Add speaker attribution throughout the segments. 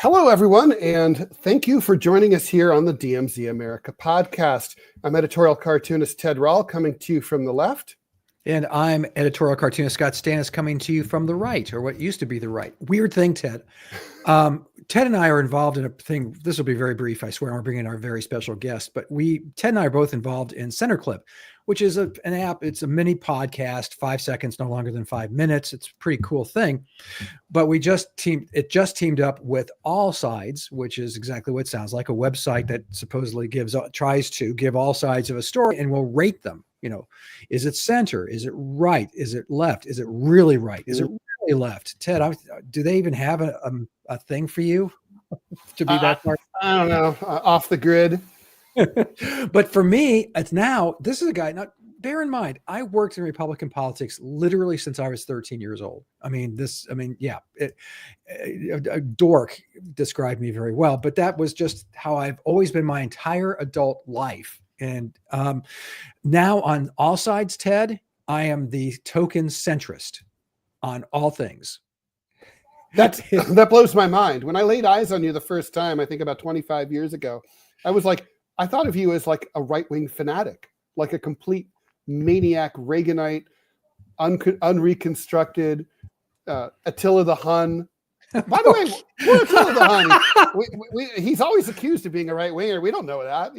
Speaker 1: Hello, everyone, and thank you for joining us here on the DMZ America podcast. I'm editorial cartoonist Ted Rall, coming to you from the left.
Speaker 2: And I'm editorial cartoonist Scott Stantis, coming to you from the right, or what used to be the right. Weird thing, Ted. Ted and I are involved in a thing. This will be very brief, I swear. We're bringing our very special guest, but Ted and I are both involved in Center Clip, which is an app. It's a mini podcast, 5 seconds, no longer than 5 minutes. It's a pretty cool thing. But it just teamed up with All Sides, which is exactly what it sounds like, a website that supposedly tries to give all sides of a story and will rate them. You know, is it center? Is it right? Is it left? Is it really right? Is it really left? Ted, do they even have a thing for you to be that far?
Speaker 1: I don't know, off the grid.
Speaker 2: But for me, this is a guy. Now, bear in mind, I worked in Republican politics literally since I was 13 years old. A dork described me very well, but that was just how I've always been my entire adult life. And now on All Sides, Ted, I am the token centrist on all things.
Speaker 1: That blows my mind. When I laid eyes on you the first time, I think about 25 years ago, I thought of you as like a right-wing fanatic, like a complete maniac, Reaganite, unreconstructed Attila the Hun. By the way, we're Attila the Hun. He's always accused of being a right-winger. We don't know that,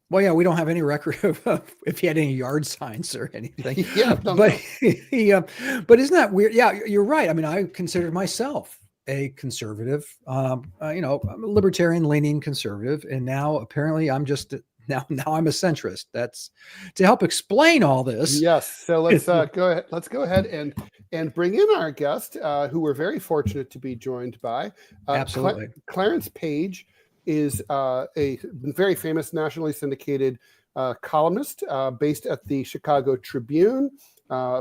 Speaker 2: Well, yeah, we don't have any record of if he had any yard signs or anything.
Speaker 1: Yeah,
Speaker 2: but isn't that weird? Yeah, you're right. I mean, I consider myself a conservative, I'm a libertarian-leaning conservative, and now apparently I'm just now I'm a centrist. That's to help explain all this.
Speaker 1: Yes. So let's go ahead. Let's go ahead and bring in our guest, who we're very fortunate to be joined by.
Speaker 2: Absolutely,
Speaker 1: Clarence Page is a very famous nationally syndicated columnist based at the Chicago Tribune.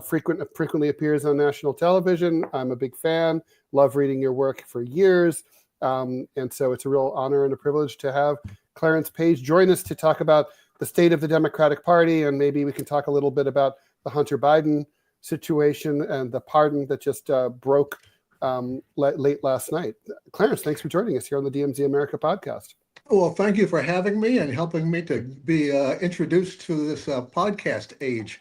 Speaker 1: Frequently appears on national television. I'm a big fan. Love reading your work for years. And so it's a real honor and a privilege to have Clarence Page join us to talk about the state of the Democratic Party. And maybe we can talk a little bit about the Hunter Biden situation and the pardon that just broke late last night. Clarence, thanks for joining us here on the DMZ America podcast.
Speaker 3: Well, thank you for having me and helping me to be introduced to this podcast age.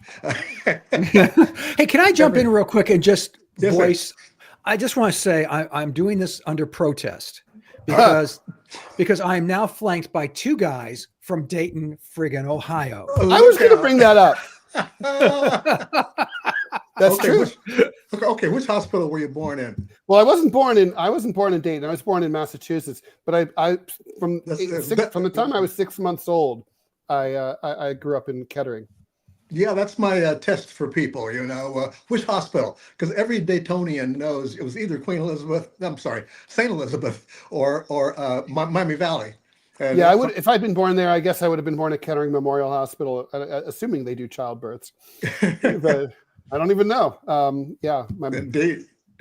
Speaker 2: Hey, can I jump in real quick and just voice?
Speaker 3: Sir.
Speaker 2: I just want to say I'm doing this under protest because I am now flanked by two guys from Dayton, friggin' Ohio.
Speaker 1: I was going to bring that up. That's true.
Speaker 3: Which hospital were you born in?
Speaker 1: Well, I wasn't born in Dayton. I was born in Massachusetts. But from the time I was 6 months old, I grew up in Kettering.
Speaker 3: Yeah, that's my test for people. Which hospital? Because every Daytonian knows it was either St. Elizabeth or Miami Valley. And
Speaker 1: yeah, I would. If I'd been born there, I guess I would have been born at Kettering Memorial Hospital, assuming they do childbirths. But I don't even know.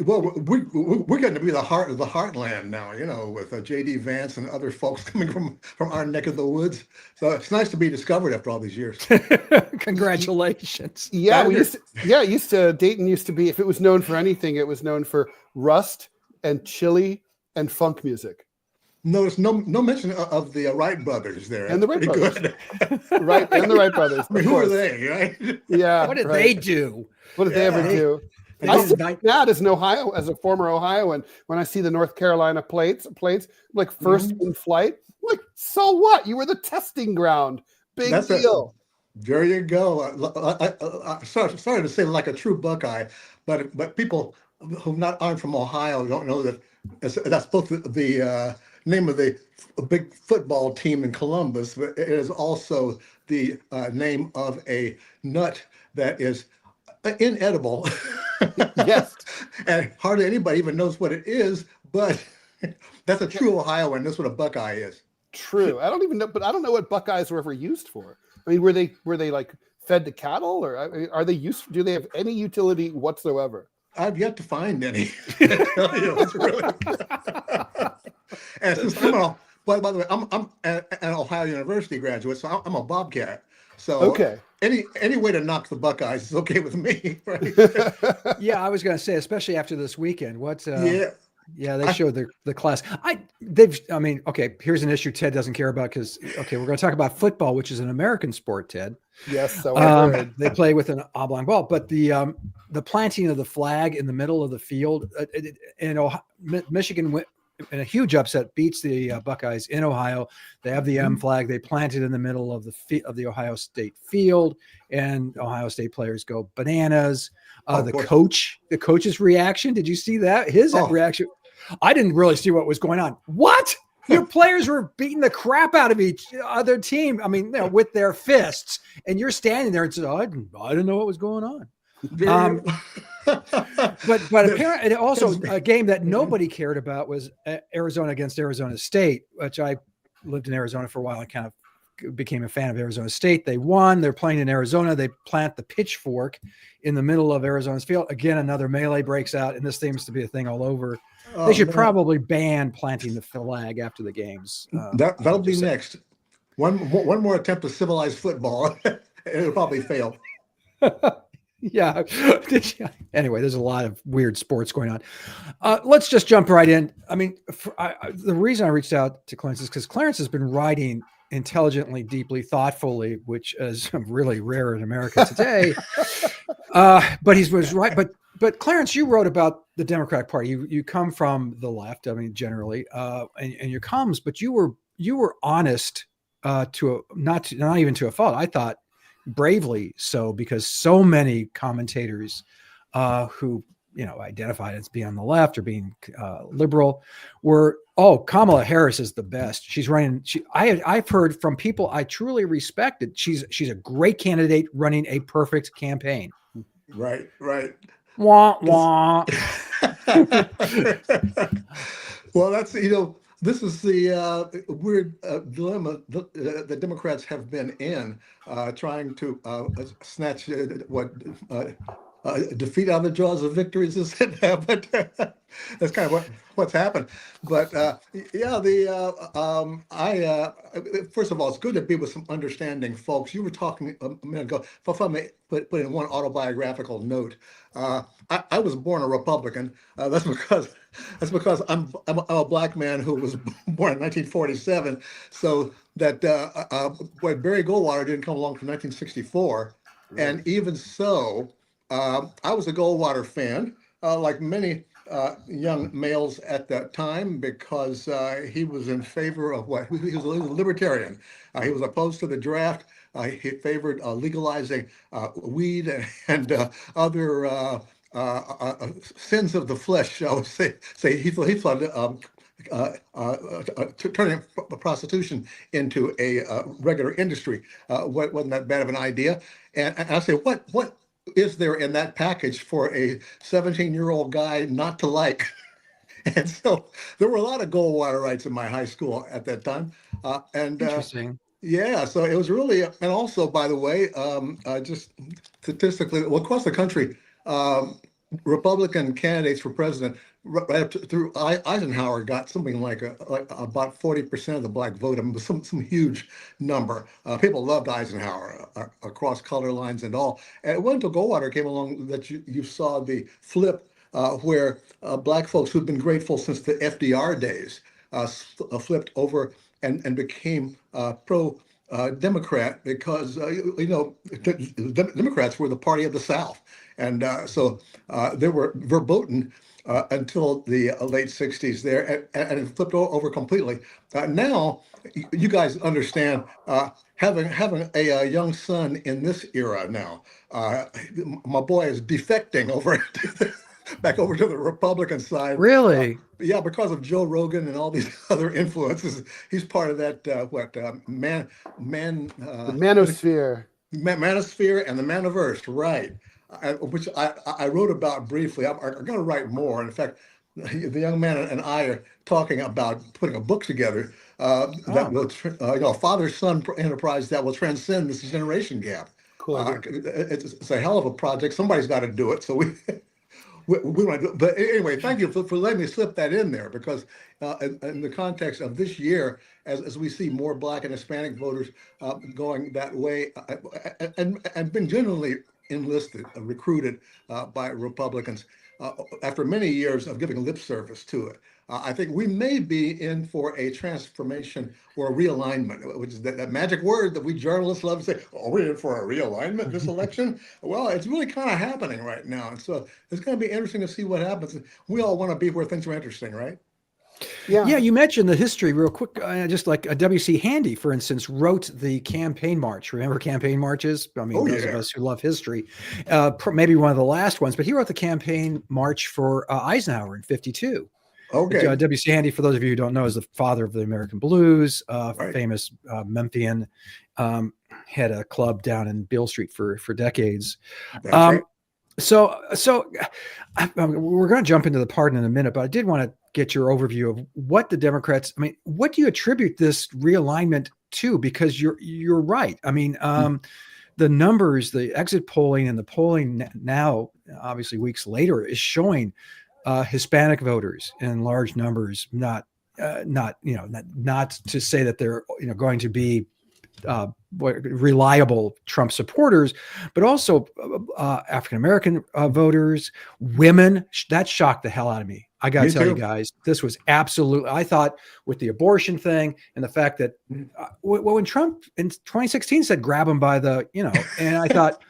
Speaker 3: Well, we're going to be the heart of the heartland now, with J.D. Vance and other folks coming from our neck of the woods. So it's nice to be discovered after all these years.
Speaker 2: Congratulations.
Speaker 1: Yeah, Dayton used to be, if it was known for anything, it was known for rust and chili and funk music.
Speaker 3: Notice no mention of the Wright brothers there.
Speaker 1: And the Wright brothers. Right, and the Wright brothers.
Speaker 3: I mean, who are they, right?
Speaker 1: Yeah.
Speaker 2: What did they do?
Speaker 1: What did they ever do? I sit mad as a former Ohioan, when I see the North Carolina plates like first in flight. I'm like, so what? You were the testing ground. Big deal.
Speaker 3: There you go. I sorry to say like a true Buckeye, but people who aren't from Ohio don't know that that's both the name of the big football team in Columbus, but it is also the name of a nut that is inedible.
Speaker 1: Yes.
Speaker 3: And hardly anybody even knows what it is, but that's a true Ohioan. That's what a Buckeye is.
Speaker 1: True. I don't even know, but I don't know what Buckeyes were ever used for. I mean, were they like fed to cattle, or are they used? Do they have any utility whatsoever?
Speaker 3: I've yet to find any. I tell you, it's really. And since by the way, I'm an Ohio University graduate, so I'm a Bobcat. So
Speaker 1: okay.
Speaker 3: Any way to knock the Buckeyes is okay with me, right?
Speaker 2: Yeah, I was going to say, especially after this weekend. Yeah, they showed the class. Okay, here's an issue Ted doesn't care about because we're going to talk about football, which is an American sport, Ted.
Speaker 1: Yes, so I heard.
Speaker 2: They play with an oblong ball, but the planting of the flag in the middle of the field in Ohio, Michigan went in a huge upset, beats the Buckeyes in Ohio. They have the M flag. They plant it in the middle of the Ohio State field, and Ohio State players go bananas. The coach's reaction. Did you see that? His reaction. I didn't really see what was going on. What? Your players were beating the crap out of each other team. I mean, with their fists, and you're standing there and said, I didn't know what was going on. But apparently, also a game that nobody cared about was Arizona against Arizona State, which I lived in Arizona for a while. I kind of became a fan of Arizona State. They won. They're playing in Arizona. They plant the pitchfork in the middle of Arizona's field. Again, another melee breaks out, and this seems to be a thing all over. They should probably ban planting the flag after the games.
Speaker 3: That'll be next. One more attempt at civilized football. It'll probably fail.
Speaker 2: Yeah. Anyway, there's a lot of weird sports going on. Let's just jump right in. I mean, the reason I reached out to Clarence is because Clarence has been writing intelligently, deeply, thoughtfully, which is really rare in America today. But he was right. But Clarence, you wrote about the Democratic Party. You come from the left, I mean, generally, and your columns, but you were honest not even to a fault. I thought bravely so, because so many commentators who identified as being on the left or being liberal were, Kamala Harris is the best. She's running. I've heard from people I truly respected. She's a great candidate running a perfect campaign.
Speaker 3: Right.
Speaker 2: Wah, wah.
Speaker 3: Well, that's, this is the weird dilemma the Democrats have been in, trying to snatch defeat out of the jaws of victories, is it? But that's kind of what's happened. But first of all, it's good to be with some understanding folks. You were talking a minute ago, if I may put in one autobiographical note. I was born a Republican. That's because I'm a black man who was born in 1947. So that Barry Goldwater didn't come along from 1964, right. And even so, I was a Goldwater fan, like many young males at that time, because he was in favor of he was a libertarian. He was opposed to the draft. He favored legalizing weed and other sins of the flesh, shall we say. He thought turning prostitution into a regular industry wasn't that bad of an idea. And I say, what is there in that package for a 17-year-old guy not to like? And so there were a lot of Goldwaterites in my high school at that time.
Speaker 2: Interesting.
Speaker 3: Yeah, so it was really, and also, by the way, just statistically, across the country, Republican candidates for president right up through Eisenhower got something like about 40% of the black vote. I mean, some huge number. People loved Eisenhower across color lines and all. And it wasn't until Goldwater came along that you saw the flip, where black folks who've been grateful since the FDR days flipped over and became pro-Democrat, because the Democrats were the party of the South, and so they were verboten until the late 60s there, and it flipped over completely. Now, you guys understand, having a young son in this era now, my boy is defecting over back over to the Republican side.
Speaker 2: Really?
Speaker 3: Yeah, because of Joe Rogan and all these other influences. He's part of that the manosphere. Manosphere and the Manoverse, right? Which I wrote about briefly. I'm going to write more. In fact, the young man and I are talking about putting a book together that will, father-son enterprise that will transcend this generation gap. Cool. It's a hell of a project. Somebody's got to do it. So we want to, but anyway, thank you for letting me slip that in there, because in the context of this year, as we see more Black and Hispanic voters going that way, and been generally enlisted, recruited by Republicans, after many years of giving lip service to it. I think we may be in for a transformation or a realignment, which is that magic word that we journalists love to say, oh, we're in for a realignment this election. Well, it's really kind of happening right now. And so it's going to be interesting to see what happens. We all want to be where things are interesting, right?
Speaker 2: Yeah, you mentioned the history real quick. Just like W.C. Handy, for instance, wrote the campaign march. Remember campaign marches? I mean, those of us who love history, maybe one of the last ones, but he wrote the campaign march for Eisenhower in '52.
Speaker 3: Okay.
Speaker 2: W.C. Handy, for those of you who don't know, is the father of the American blues, famous Memphian, had a club down in Beale Street for decades.
Speaker 3: That's right.
Speaker 2: So we're going to jump into the pardon in a minute, but I did want to get your overview of what the Democrats, I mean, what do you attribute this realignment to? Because you're right. I mean, the numbers, the exit polling and the polling now, obviously weeks later, is showing Hispanic voters in large numbers, not to say that they're going to be reliable Trump supporters, but also African-American voters, women. That shocked the hell out of me. I got to tell you guys, this was absolutely, I thought with the abortion thing and the fact that when Trump in 2016 said, grab him by the, and I thought,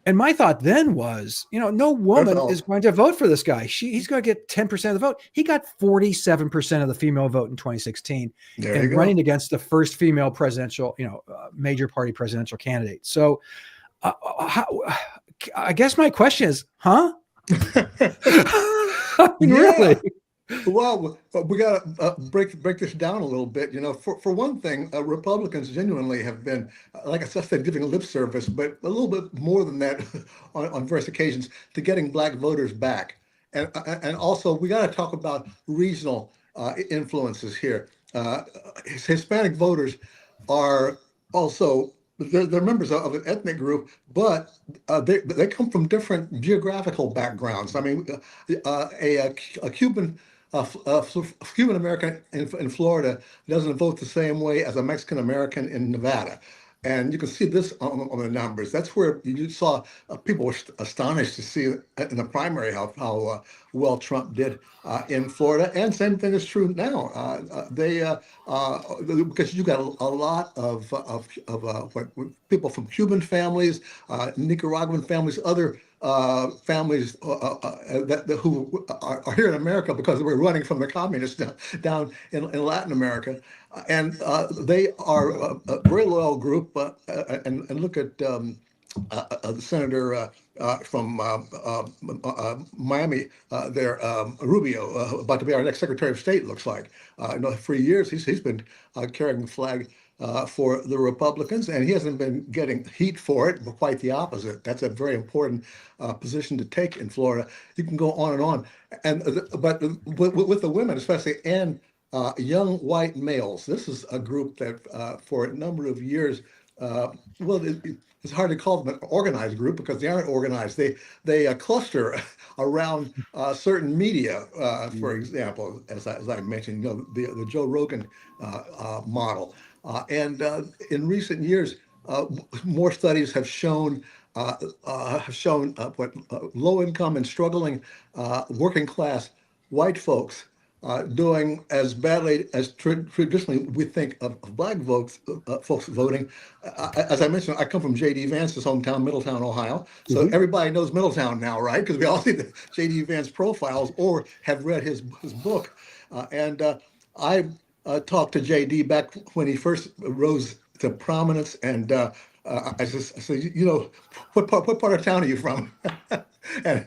Speaker 2: and my thought then was, no woman is going to vote for this guy. He's going to get 10% of the vote. He got 47% of the female vote in 2016 and running against the first female presidential, major party presidential candidate. So I guess my question is, huh? I mean, really?
Speaker 3: Well, we got to break this down a little bit. For one thing, Republicans genuinely have been, like I said, giving lip service, but a little bit more than that on various occasions to getting black voters back. And also, we got to talk about regional influences here. Hispanic voters are also they're members of an ethnic group, but they come from different geographical backgrounds. I mean, a Cuban Cuban American in Florida doesn't vote the same way as a Mexican American in Nevada. And you can see this on the numbers. That's where you saw people were astonished to see in the primary how well Trump did in Florida. And same thing is true now. Because you got a lot of people from Cuban families, Nicaraguan families, other families who are here in America because we're running from the communists down in Latin America. And they are a very loyal group. And look at the senator from Miami there, Rubio, about to be our next Secretary of State, looks like. For years, he's been carrying the flag for the Republicans, and he hasn't been getting heat for it, but quite the opposite. That's a very important position to take in Florida. You can go on and on. But with the women, especially, and young white males, this is a group that for a number of years, it's hard to call them an organized group because they aren't organized. They cluster around certain media, for example, as I mentioned, the Joe Rogan model. And in recent years, more studies have shown what low-income and struggling working class white folks doing as badly as traditionally we think of black folks voting. As I mentioned, I come from J.D. Vance's hometown, Middletown, Ohio. So everybody knows Middletown now, right? Because we all see the J.D. Vance profiles or have read his book. I talked to J.D. back when he first rose to prominence, and I said, what part of town are you from? And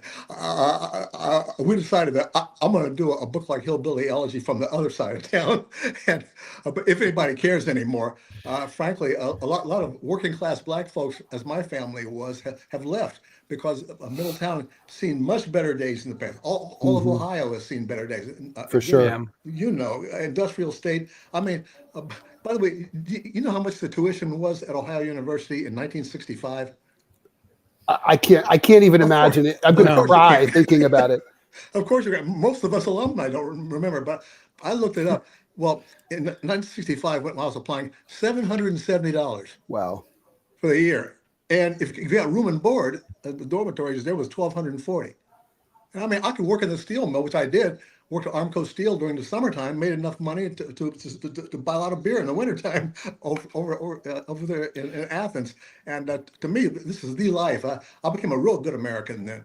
Speaker 3: we decided that I'm going to do a book like Hillbilly Elegy from the other side of town. And but if anybody cares anymore, frankly, a lot of working class black folks, as my family was, have left because Middletown seen much better days in the past. All of Ohio has seen better days.
Speaker 1: For sure.
Speaker 3: Industrial state. I mean, by the way, do you know how much the tuition was at Ohio University in 1965?
Speaker 1: I can't even imagine it. I'm going to cry thinking about it.
Speaker 3: Of course, most of us alumni don't remember, but I looked it up. Well, in 1965, when I was applying, $770.
Speaker 1: Wow.
Speaker 3: For the year. And if you got room and board, the dormitories there was $1,240. And I mean, I could work in the steel mill, which I did. Worked at Armco Steel during the summertime, made enough money to buy a lot of beer in the wintertime over there in Athens. And to me, this is the life. I became a real good American then.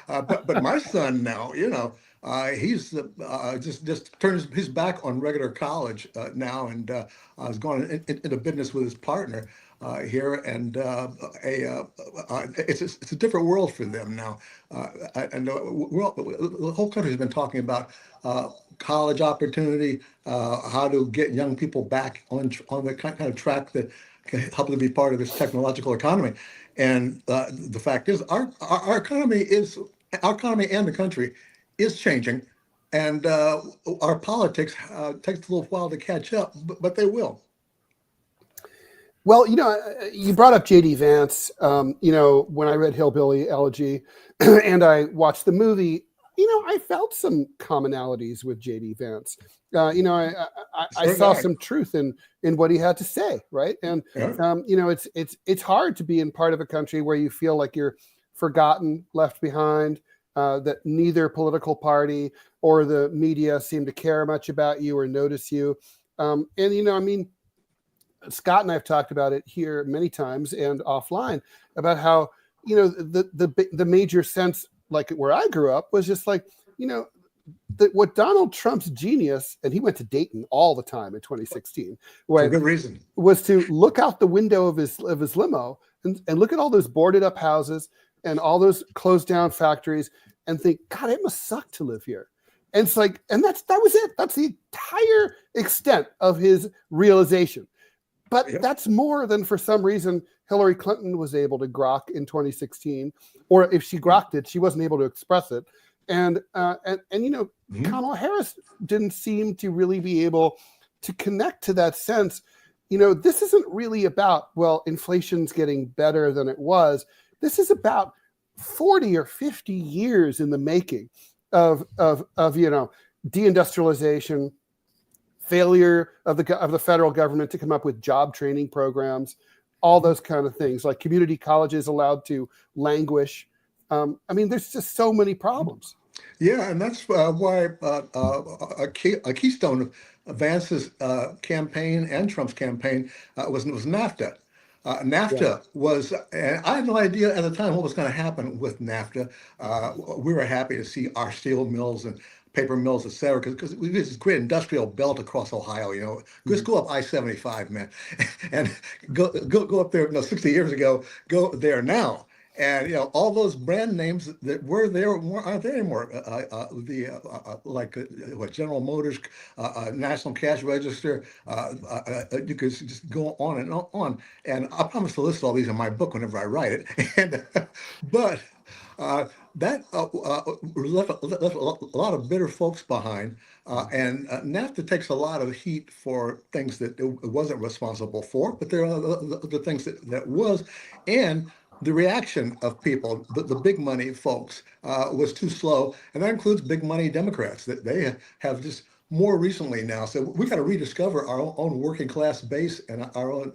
Speaker 3: But my son now, he's just turned his back on regular college now, and has gone into business with his partner here, and it's a different world for them now. And the whole country has been talking about college opportunity, how to get young people back on the kind of track that can help them be part of this technological economy. And the fact is, our economy and the country is changing, and our politics takes a little while to catch up, but they will.
Speaker 1: Well, you brought up J.D. Vance. When I read Hillbilly Elegy and I watched the movie, I felt some commonalities with J.D. Vance. I saw some truth in what he had to say, right? And it's hard to be in part of a country where you feel like you're forgotten, left behind, that neither political party or the media seem to care much about you or notice you. Scott and I have talked about it here many times and offline about how, the major sense, like where I grew up, was just like, that what Donald Trump's genius, and he went to Dayton all the time in 2016,
Speaker 3: for good reason,
Speaker 1: was to look out the window of his limo and look at all those boarded up houses and all those closed down factories and think, God, it must suck to live here. And it's like, and that was it. That's the entire extent of his realization. But that's more than, for some reason, Hillary Clinton was able to grok in 2016, or if she grokked it, she wasn't able to express it. And Kamala Harris didn't seem to really be able to connect to that sense. This isn't really about, well, inflation's getting better than it was. This is about 40 or 50 years in the making of deindustrialization, failure of the federal government to come up with job training programs, all those kind of things, like community colleges allowed to languish. There's just so many problems.
Speaker 3: Yeah, and that's why a keystone of Vance's campaign and Trump's campaign was NAFTA. NAFTA was, and I had no idea at the time what was going to happen with NAFTA. We were happy to see our steel mills and paper mills, et cetera, because we have this great industrial belt across Ohio. Just go up I-75, man, and go up there. 60 years ago, go there now. And all those brand names that were there aren't there anymore. General Motors, National Cash Register. You could just go on and on. And I promise to list all these in my book whenever I write it. But that left a lot of bitter folks behind. And NAFTA takes a lot of heat for things that it wasn't responsible for, but there are the things that was. And the reaction of people, the big money folks, was too slow. And that includes big money Democrats, that they have just more recently now. So we got to rediscover our own working class base and our own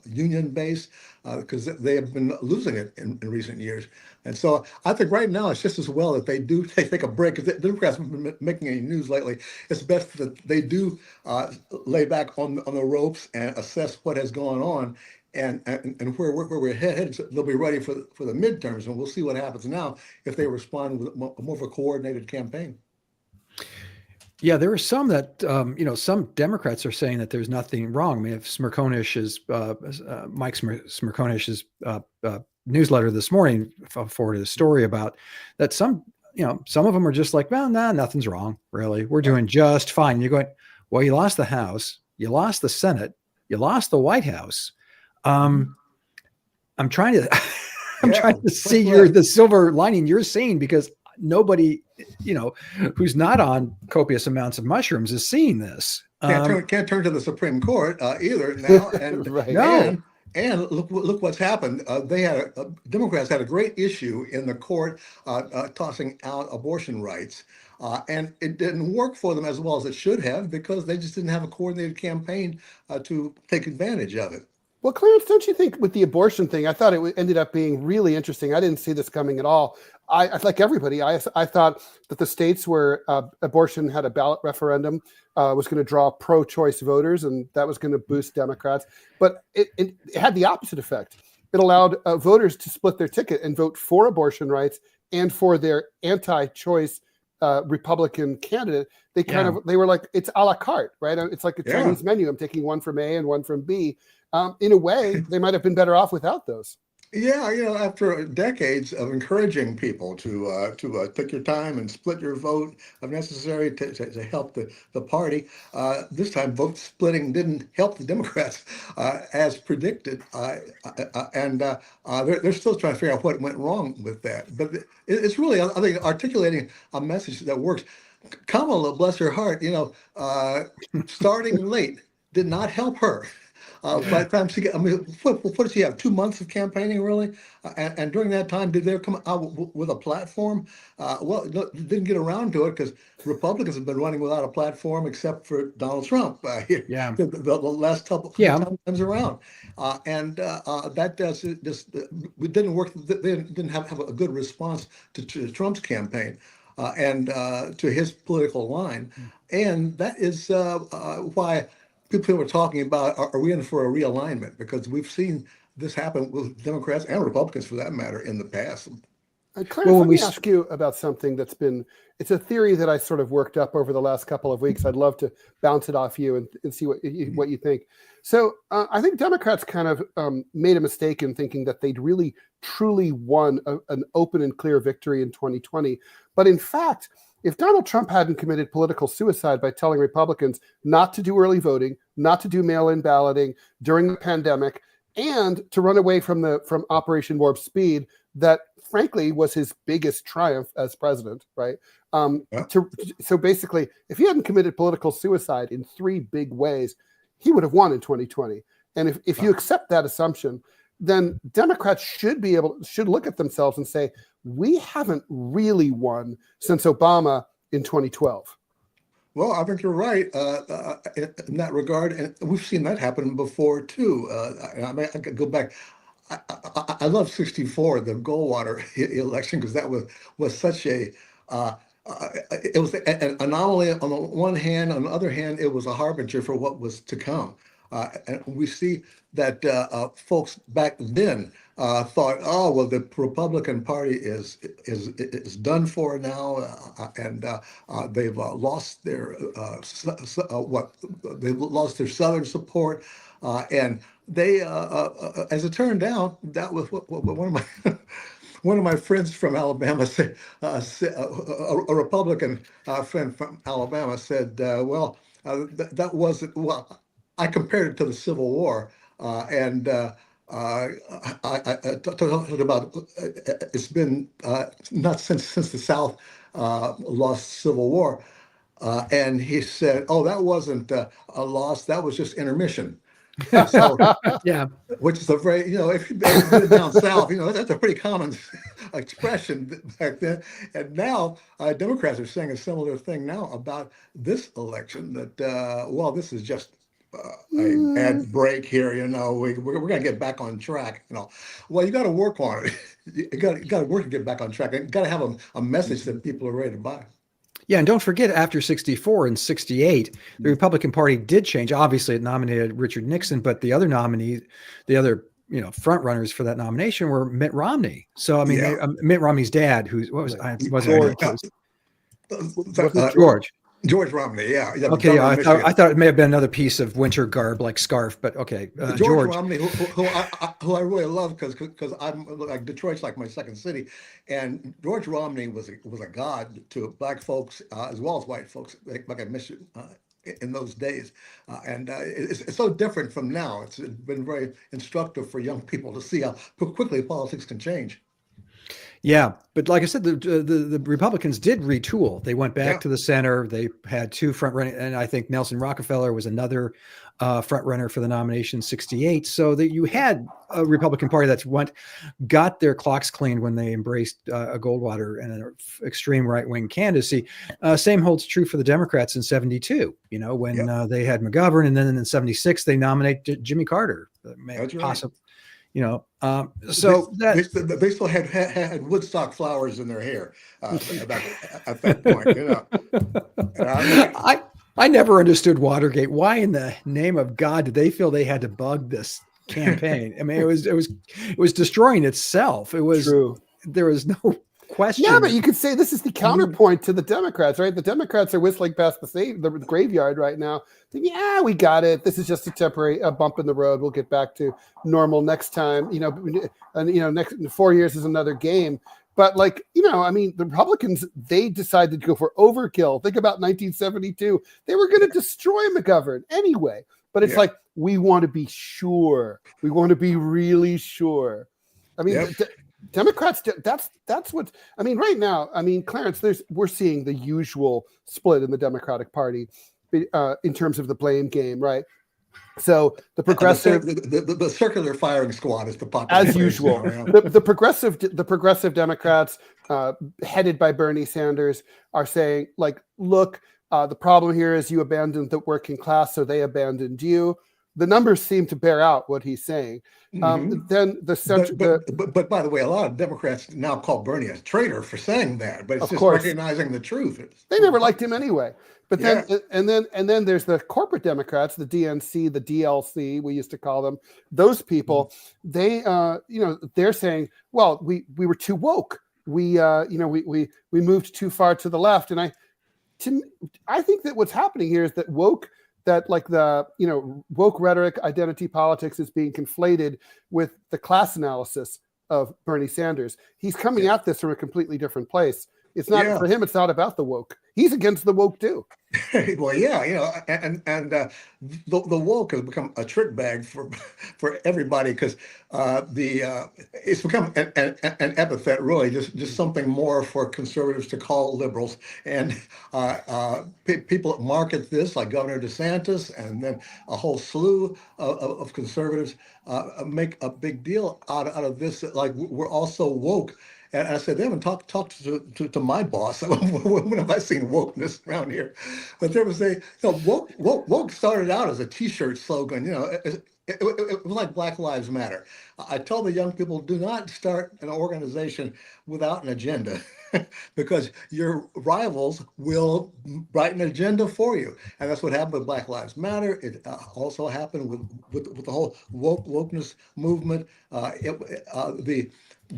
Speaker 3: union base, because they have been losing it in recent years. And so I think right now it's just as well that they do take a break, because the Democrats haven't been making any news lately. It's best that they do lay back on the ropes and assess what has gone on. And where we're headed. So they'll be ready for the midterms, and we'll see what happens now if they respond with more of a coordinated campaign.
Speaker 2: Yeah, there are some that some Democrats are saying that there's nothing wrong. I mean, if Smirkonish's Mike Smirkonish's newsletter this morning forwarded a story about that. Some of them are just like, well, nah, nothing's wrong, really. We're doing just fine. And you're going, well, you lost the House, you lost the Senate, you lost the White House. I'm trying to see the silver lining you're seeing, because nobody, who's not on copious amounts of mushrooms is seeing this.
Speaker 3: Can't turn to the Supreme Court either now. And
Speaker 1: right.
Speaker 3: No. And look what's happened. Democrats had a great issue in the court tossing out abortion rights. And it didn't work for them as well as it should have, because they just didn't have a coordinated campaign to take advantage of it.
Speaker 1: Well, Clarence, don't you think with the abortion thing, I thought it ended up being really interesting. I didn't see this coming at all. Like everybody, I thought that the states where abortion had a ballot referendum was going to draw pro-choice voters, and that was going to boost Democrats. But it had the opposite effect. It allowed voters to split their ticket and vote for abortion rights and for their anti-choice Republican candidate. They were like, it's a la carte, right? It's like a Chinese menu. I'm taking one from A and one from B. In a way, they might have been better off without those.
Speaker 3: Yeah, after decades of encouraging people to take your time and split your vote if necessary to help the party, this time vote splitting didn't help the Democrats as predicted, and they're still trying to figure out what went wrong with that. But it's really, I think, articulating a message that works. Kamala, bless her heart, starting late did not help her. By the time she got, what did she have? 2 months of campaigning, really? And during that time, did they come out with a platform? Well, didn't get around to it because Republicans have been running without a platform except for Donald Trump. The last couple times around, and that it didn't work. They didn't have a good response to Trump's campaign. And to his political line. And that is why people are talking about, are we in for a realignment? Because we've seen this happen with Democrats and Republicans, for that matter, in the past.
Speaker 1: Clarence, let me ask you about something it's a theory that I sort of worked up over the last couple of weeks. I'd love to bounce it off you and see what you think. So I think Democrats kind of made a mistake in thinking that they'd really truly won an open and clear victory in 2020. But in fact, if Donald Trump hadn't committed political suicide by telling Republicans not to do early voting, not to do mail-in balloting during the pandemic, and to run away from Operation Warp Speed, that frankly was his biggest triumph as president, right? So basically, if he hadn't committed political suicide in 3 big ways, he would have won in 2020. And if you accept that assumption, then Democrats should look at themselves and say, we haven't really won since Obama in 2012.
Speaker 3: Well, I think you're right in that regard, and we've seen that happen before too. I could go back. I love '64, the Goldwater election, because that was such a it was an anomaly on the one hand. On the other hand, it was a harbinger for what was to come. And we see that folks back then thought, oh well, the Republican Party is done for now, and they've lost their they've lost their Southern support, and they, as it turned out, that was what one of my one of my friends from Alabama said. A Republican friend from Alabama said, well, that wasn't well. I compared it to the Civil War, and I talked about it's been not since the South lost Civil War, and he said, "Oh, that wasn't a loss; that was just intermission." So, which is a very, if you've been down south, that's a pretty common expression back then. And now Democrats are saying a similar thing now about this election. That well, this is just a bad break here, we're going to get back on track. Well, you got to work on it. You got to work to get back on track. You got to have a message that people are ready to buy.
Speaker 2: Yeah, and don't forget, after '64 and '68, the Republican Party did change. Obviously, it nominated Richard Nixon, but the other nominee, the other front runners for that nomination were Mitt Romney. So I mean, Mitt Romney's dad,
Speaker 3: George Romney, yeah.
Speaker 2: Okay, I thought it may have been another piece of winter garb like scarf, but okay.
Speaker 3: George Romney, who I really love because I'm like Detroit's like my second city, and George Romney was a god to black folks as well as white folks, like I mentioned in those days, and it's so different from now. It's been very instructive for young people to see how quickly politics can change.
Speaker 2: Yeah, but like I said, the Republicans did retool. They went back to the center. They had 2 front running, and I think Nelson Rockefeller was another front runner for the nomination in '68. So that you had a Republican Party that's got their clocks cleaned when they embraced a Goldwater and an extreme right wing candidacy. Same holds true for the Democrats in '72. When they had McGovern, and then in '76 they nominate Jimmy Carter.
Speaker 3: That's right.
Speaker 2: possible, so
Speaker 3: they still had Woodstock flowers in their hair at that point, And
Speaker 2: I never understood Watergate. Why in the name of God did they feel they had to bug this campaign? I mean, it was destroying itself. There was no question.
Speaker 1: Yeah, but you could say this is the counterpoint to the Democrats, right? The Democrats are whistling past the graveyard right now. Thinking, yeah, we got it. This is just a temporary bump in the road. We'll get back to normal next time. Next 4 years is another game. But the Republicans, they decided to go for overkill. Think about 1972. They were going to destroy McGovern anyway. But it's we want to be sure. We want to be really sure. I mean, Democrats, that's what, right now, Clarence, we're seeing the usual split in the Democratic Party in terms of the blame game, right? So the progressive,
Speaker 3: the circular firing squad is the popular
Speaker 1: as usual. The progressive Democrats, headed by Bernie Sanders, are saying, look, the problem here is you abandoned the working class, so they abandoned you. The numbers seem to bear out what he's saying. Then the center,
Speaker 3: but by the way, a lot of Democrats now call Bernie a traitor for saying that. But it's just recognizing the truth.
Speaker 1: They never liked him anyway. But then, and then there's the corporate Democrats, the DNC, the DLC, we used to call them. Those people, they, they're saying, well, we were too woke. We moved too far to the left. And I think that what's happening here is that woke rhetoric, identity politics is being conflated with the class analysis of Bernie Sanders. He's coming at this from a completely different place. It's not for him. It's not about the woke. He's against the woke too.
Speaker 3: Well, and the woke has become a trick bag for everybody because it's become an epithet, really, just something more for conservatives to call liberals, and people market this like Governor DeSantis, and then a whole slew of conservatives make a big deal out of this. Like we're also woke. And I said, they haven't talked to my boss. When have I seen wokeness around here? But there was woke started out as a T-shirt slogan. It was like Black Lives Matter. I tell the young people, do not start an organization without an agenda because your rivals will write an agenda for you. And that's what happened with Black Lives Matter. It also happened with the whole wokeness movement. The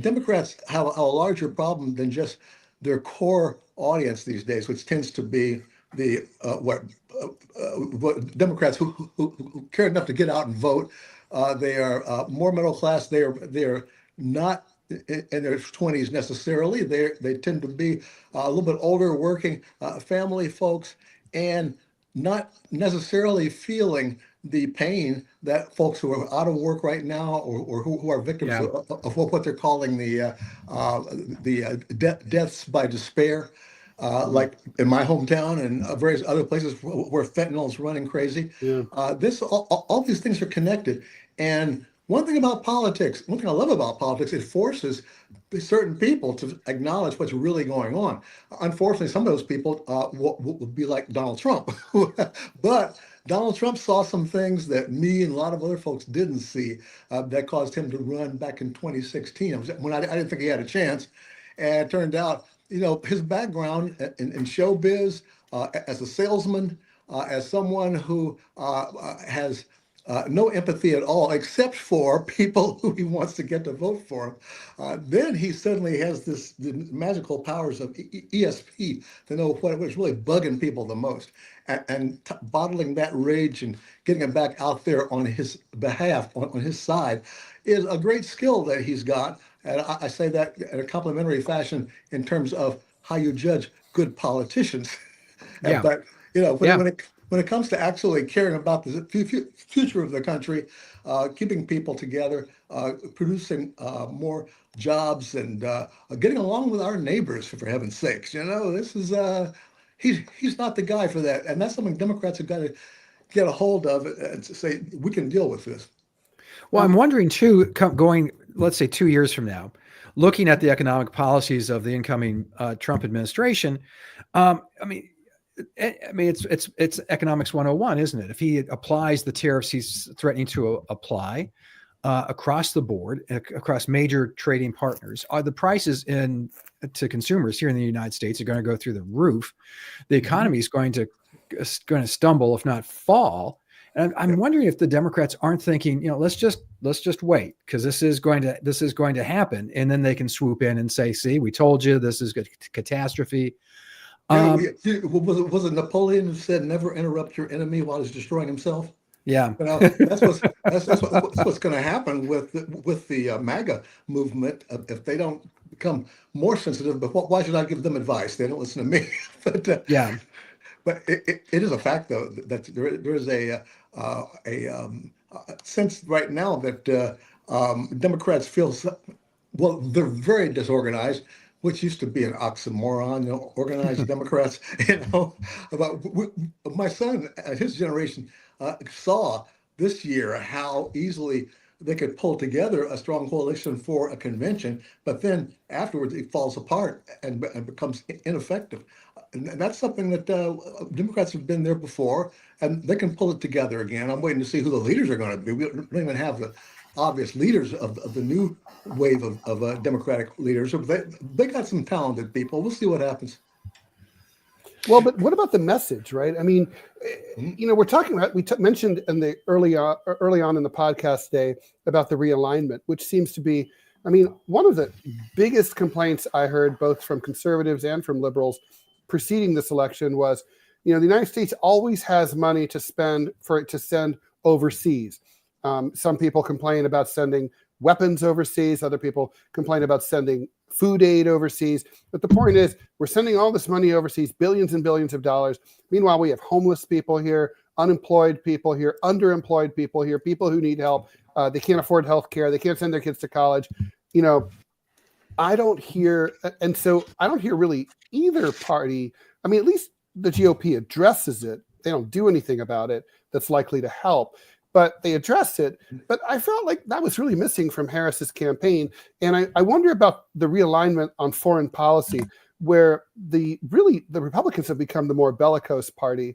Speaker 3: Democrats have a larger problem than just their core audience these days, which tends to be the Democrats who care enough to get out and vote. They are more middle class. They are not in their 20s necessarily. They tend to be a little bit older, working family folks, and not necessarily feeling the pain that folks who are out of work right now or who are victims of what they're calling the deaths by despair, like in my hometown and various other places where fentanyl is running crazy. All these things are connected. And one thing I love about politics, it forces certain people to acknowledge what's really going on. Unfortunately, some of those people will be like Donald Trump. But Donald Trump saw some things that me and a lot of other folks didn't see that caused him to run back in 2016 when I didn't think he had a chance. And it turned out, his background in showbiz, as a salesman, as someone who has no empathy at all, except for people who he wants to get to vote for him. Then he suddenly has the magical powers of ESP to know what was really bugging people the most, and bottling that rage and getting it back out there on his behalf, on his side, is a great skill that he's got. And I say that in a complimentary fashion in terms of how you judge good politicians. But when it comes to actually caring about the future of the country, keeping people together, producing more jobs, and getting along with our neighbors, for heaven's sakes, this is he's not the guy for that, and that's something Democrats have got to get a hold of and say we can deal with this.
Speaker 2: Well, I'm wondering too, going, let's say 2 years from now, looking at the economic policies of the incoming Trump administration, I mean, it's economics 101, isn't it? If he applies the tariffs he's threatening to apply across the board, across major trading partners, the prices to consumers here in the United States are going to go through the roof. The economy is going to stumble, if not fall. And I'm wondering if the Democrats aren't thinking, let's just wait, because this is going to happen, and then they can swoop in and say, "See, we told you this is a catastrophe."
Speaker 3: Was it Napoleon who said, "Never interrupt your enemy while he's destroying himself"?
Speaker 2: Yeah,
Speaker 3: That's what's going to happen with the MAGA movement if they don't become more sensitive. But why should I give them advice? They don't listen to me. But
Speaker 2: yeah.
Speaker 3: But it is a fact, though, that there is a sense right now that Democrats feel well, they're very disorganized, which used to be an oxymoron, organized Democrats, About my son, his generation, saw this year how easily they could pull together a strong coalition for a convention, but then afterwards it falls apart and becomes ineffective. And that's something that Democrats have been there before, and they can pull it together again. I'm waiting to see who the leaders are going to be. We don't even have the obvious leaders of the new wave of Democratic leaders. They got some talented people. We'll see what happens.
Speaker 1: Well, but what about the message, right? I mean, we're talking about, mentioned in the early on in the podcast today about the realignment, which seems to be, one of the biggest complaints I heard both from conservatives and from liberals preceding this election was, the United States always has money to spend to send overseas. Some people complain about sending weapons overseas. Other people complain about sending food aid overseas. But the point is, we're sending all this money overseas, billions and billions of dollars. Meanwhile, we have homeless people here, unemployed people here, underemployed people here, people who need help. They can't afford health care. They can't send their kids to college. I don't hear really either party. At least the GOP addresses it. They don't do anything about it that's likely to help, but they address it. But I felt like that was really missing from Harris's campaign. And I wonder about the realignment on foreign policy, where the Republicans have become the more bellicose party,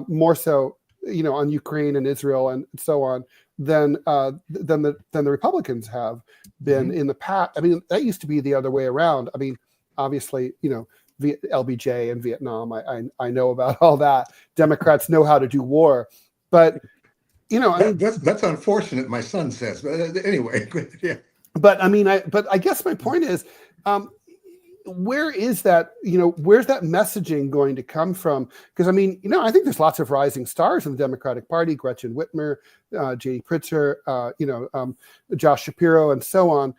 Speaker 1: more so, on Ukraine and Israel and so on, than the Republicans have been in the past. That used to be the other way around. Obviously, LBJ and Vietnam, I know about all that. Democrats know how to do war, but
Speaker 3: that's unfortunate. My son says, but anyway, yeah.
Speaker 1: But I guess my point is, where is that? Where's that messaging going to come from? Because I think there's lots of rising stars in the Democratic Party: Gretchen Whitmer, J.D. Pritzker, Josh Shapiro, and so on.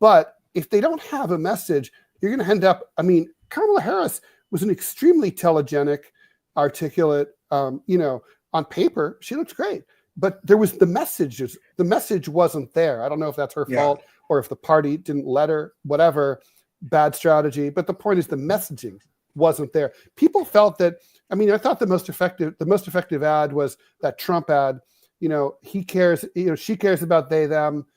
Speaker 1: But if they don't have a message, you're going to end up. Kamala Harris was an extremely telegenic, articulate. On paper, she looks great, but there was the message. The message wasn't there. I don't know if that's her fault or if the party didn't let her. Whatever. Bad strategy, but the point is the messaging wasn't there. People felt that. I thought the most effective ad was that Trump ad. He cares. She cares about they them.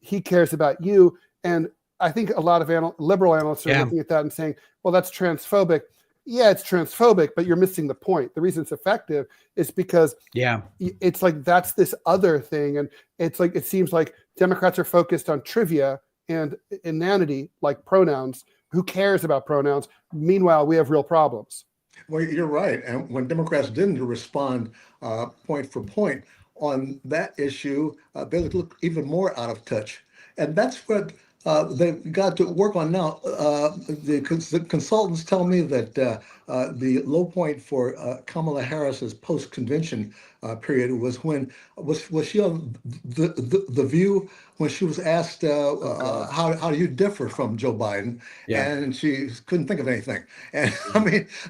Speaker 1: He cares about you. And I think a lot of liberal analysts are looking at that and saying, "Well, that's transphobic." Yeah, it's transphobic, but you're missing the point. The reason it's effective is because it's like that's this other thing, and it's like it seems like Democrats are focused on trivia and inanity, like pronouns. Who cares about pronouns? Meanwhile, we have real problems.
Speaker 3: Well, you're right. And when Democrats didn't respond point for point on that issue, they look even more out of touch. And that's what they've got to work on now. The consultants tell me that the low point for Kamala Harris's post-convention period was when was she on the View when she was asked how do you differ from Joe Biden, and she couldn't think of anything. And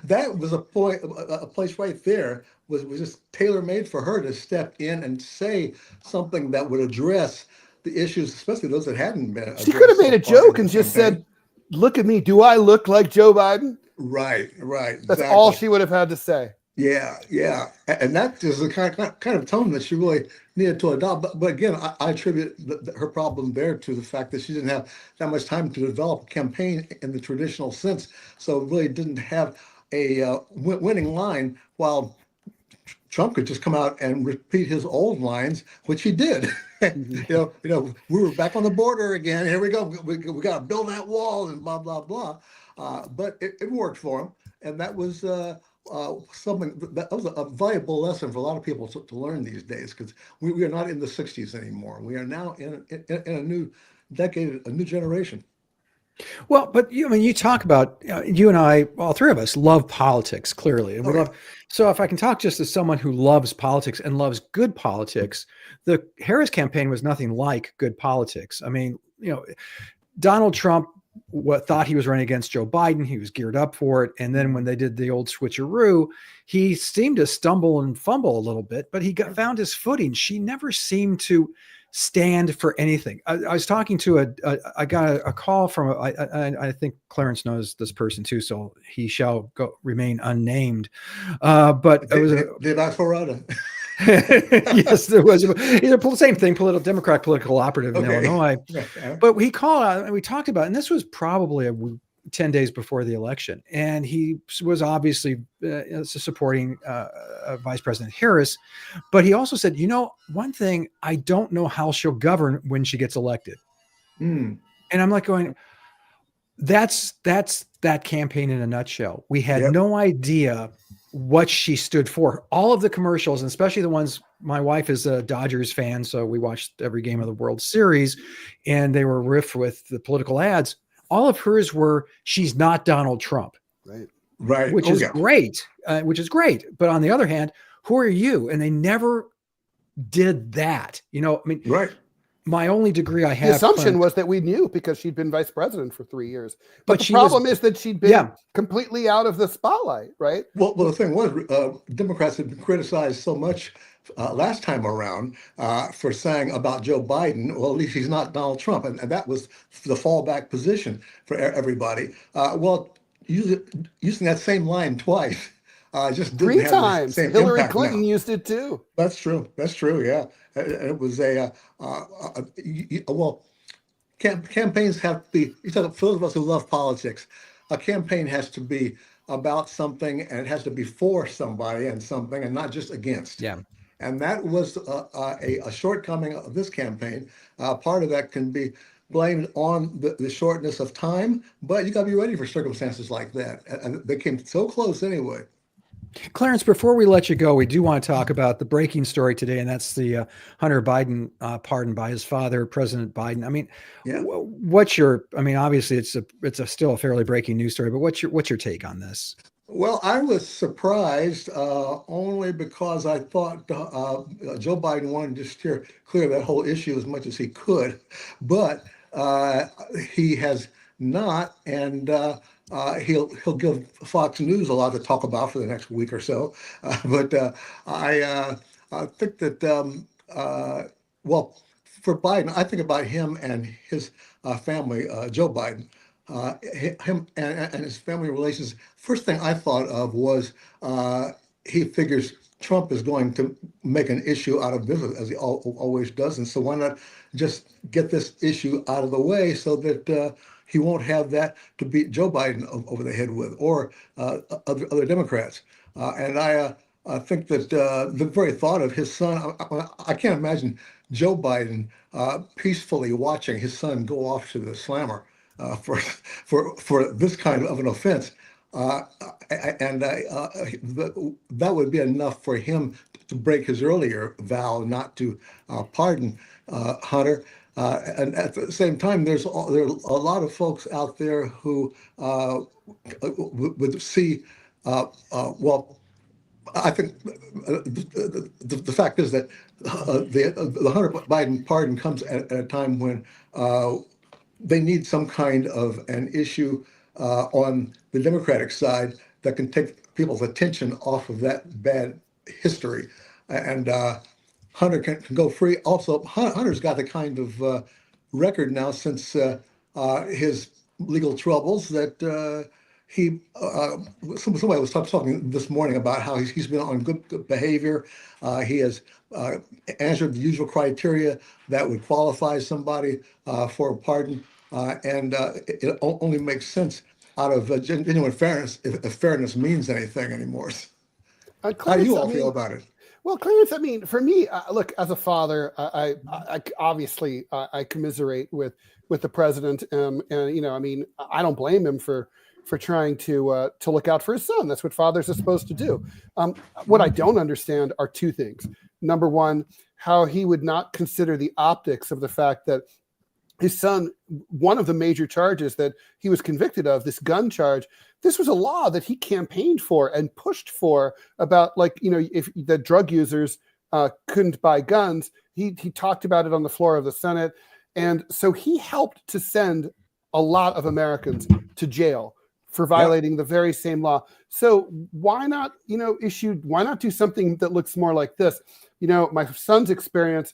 Speaker 3: that was a place right there was just tailor-made for her to step in and say something that would address the issues, especially those that hadn't been.
Speaker 1: She could have made a joke and just said, "Look at me. Do I look like Joe Biden?"
Speaker 3: Right.
Speaker 1: That's
Speaker 3: exactly.
Speaker 1: all she would have had to say.
Speaker 3: Yeah. And that is the kind of tone that she really needed to adopt. But again, I attribute her problem there to the fact that she didn't have that much time to develop a campaign in the traditional sense. So really didn't have a winning line, while Trump could just come out and repeat his old lines, which he did. We were back on the border again. Here we go. We got to build that wall and blah blah blah. But it worked for him, and that was something that was a valuable lesson for a lot of people to learn these days, because we are not in the '60s anymore. We are now in a new decade, a new generation.
Speaker 2: Well, but you talk about you and I, all three of us, love politics clearly, and we love. So, if I can talk just as someone who loves politics and loves good politics, the Harris campaign was nothing like good politics. I mean, Donald Trump thought he was running against Joe Biden. He was geared up for it, and then when they did the old switcheroo, he seemed to stumble and fumble a little bit, but he found his footing. She never seemed to stand for anything. I was talking to I got a call from I think Clarence knows this person too, so he shall remain unnamed. But it was yes, there was the same thing, Democrat political operative in Illinois. But he called out and we talked about it, and this was probably 10 days before the election. And he was obviously supporting Vice President Harris. But he also said, one thing, I don't know how she'll govern when she gets elected. And I'm like going, that's that campaign in a nutshell. We had no idea what she stood for. All of the commercials, and especially the ones, my wife is a Dodgers fan, so we watched every game of the World Series, and they were riffed with the political ads. All of hers were, she's not Donald Trump.
Speaker 3: Right.
Speaker 2: Which is great. But on the other hand, who are you? And they never did that.
Speaker 3: Right.
Speaker 2: My only degree I have.
Speaker 1: The assumption was that we knew because she'd been vice president for 3 years. But the problem is that she'd been completely out of the spotlight, right?
Speaker 3: Well, the thing was, Democrats had been criticized so much last time around for saying about Joe Biden, well, at least he's not Donald Trump. And that was the fallback position for everybody. Using that same line twice, just didn't
Speaker 1: 3
Speaker 3: have
Speaker 1: times.
Speaker 3: the same
Speaker 1: Hillary
Speaker 3: impact
Speaker 1: Clinton
Speaker 3: now.
Speaker 1: used it too.
Speaker 3: That's true. Yeah. It was campaigns have to be, for those of us who love politics, a campaign has to be about something, and it has to be for somebody and something, and not just against.
Speaker 2: Yeah.
Speaker 3: And that was a shortcoming of this campaign. Part of that can be blamed on the shortness of time, but you got to be ready for circumstances like that. And they came so close anyway.
Speaker 2: Clarence, before we let you go, we do want to talk about the breaking story today, and that's the Hunter Biden pardon by his father, President Biden. I mean, obviously it's still a fairly breaking news story, but what's your take on this?
Speaker 3: Well, I was surprised only because I thought Joe Biden wanted to steer clear of that whole issue as much as he could, but he has not, and he'll give Fox News a lot to talk about for the next week or so. But I think that for Biden, I think about him and his family, Joe Biden. Him and his family relations. First thing I thought of was he figures Trump is going to make an issue out of this, as he always does, and so why not just get this issue out of the way so that he won't have that to beat Joe Biden over the head with, or other Democrats. And I think that the very thought of his son, I can't imagine Joe Biden peacefully watching his son go off to the slammer. For this kind of an offense, and that would be enough for him to break his earlier vow not to pardon Hunter. And at the same time, there are a lot of folks out there who would see. I think the fact is that the Hunter Biden pardon comes at a time when they need some kind of an issue on the Democratic side that can take people's attention off of that bad history. And Hunter can go free. Also, Hunter's got the kind of record now since his legal troubles that somebody was talking this morning about how he's been on good behavior. He has answered the usual criteria that would qualify somebody for a pardon, and it only makes sense out of genuine fairness, if fairness means anything anymore. How do
Speaker 1: Clarence,
Speaker 3: you all feel about it?
Speaker 1: Well, Clarence, I mean, for me, look, as a father, I obviously I commiserate with the president, and I mean, I don't blame him for trying to look out for his son. That's what fathers are supposed to do. What I don't understand are two things. Number one, how he would not consider the optics of the fact that his son, one of the major charges that he was convicted of, this gun charge, this was a law that he campaigned for and pushed for about, like, if the drug users couldn't buy guns. He talked about it on the floor of the Senate. And so he helped to send a lot of Americans to jail for violating the very same law. So why not, why not do something that looks more like this? My son's experience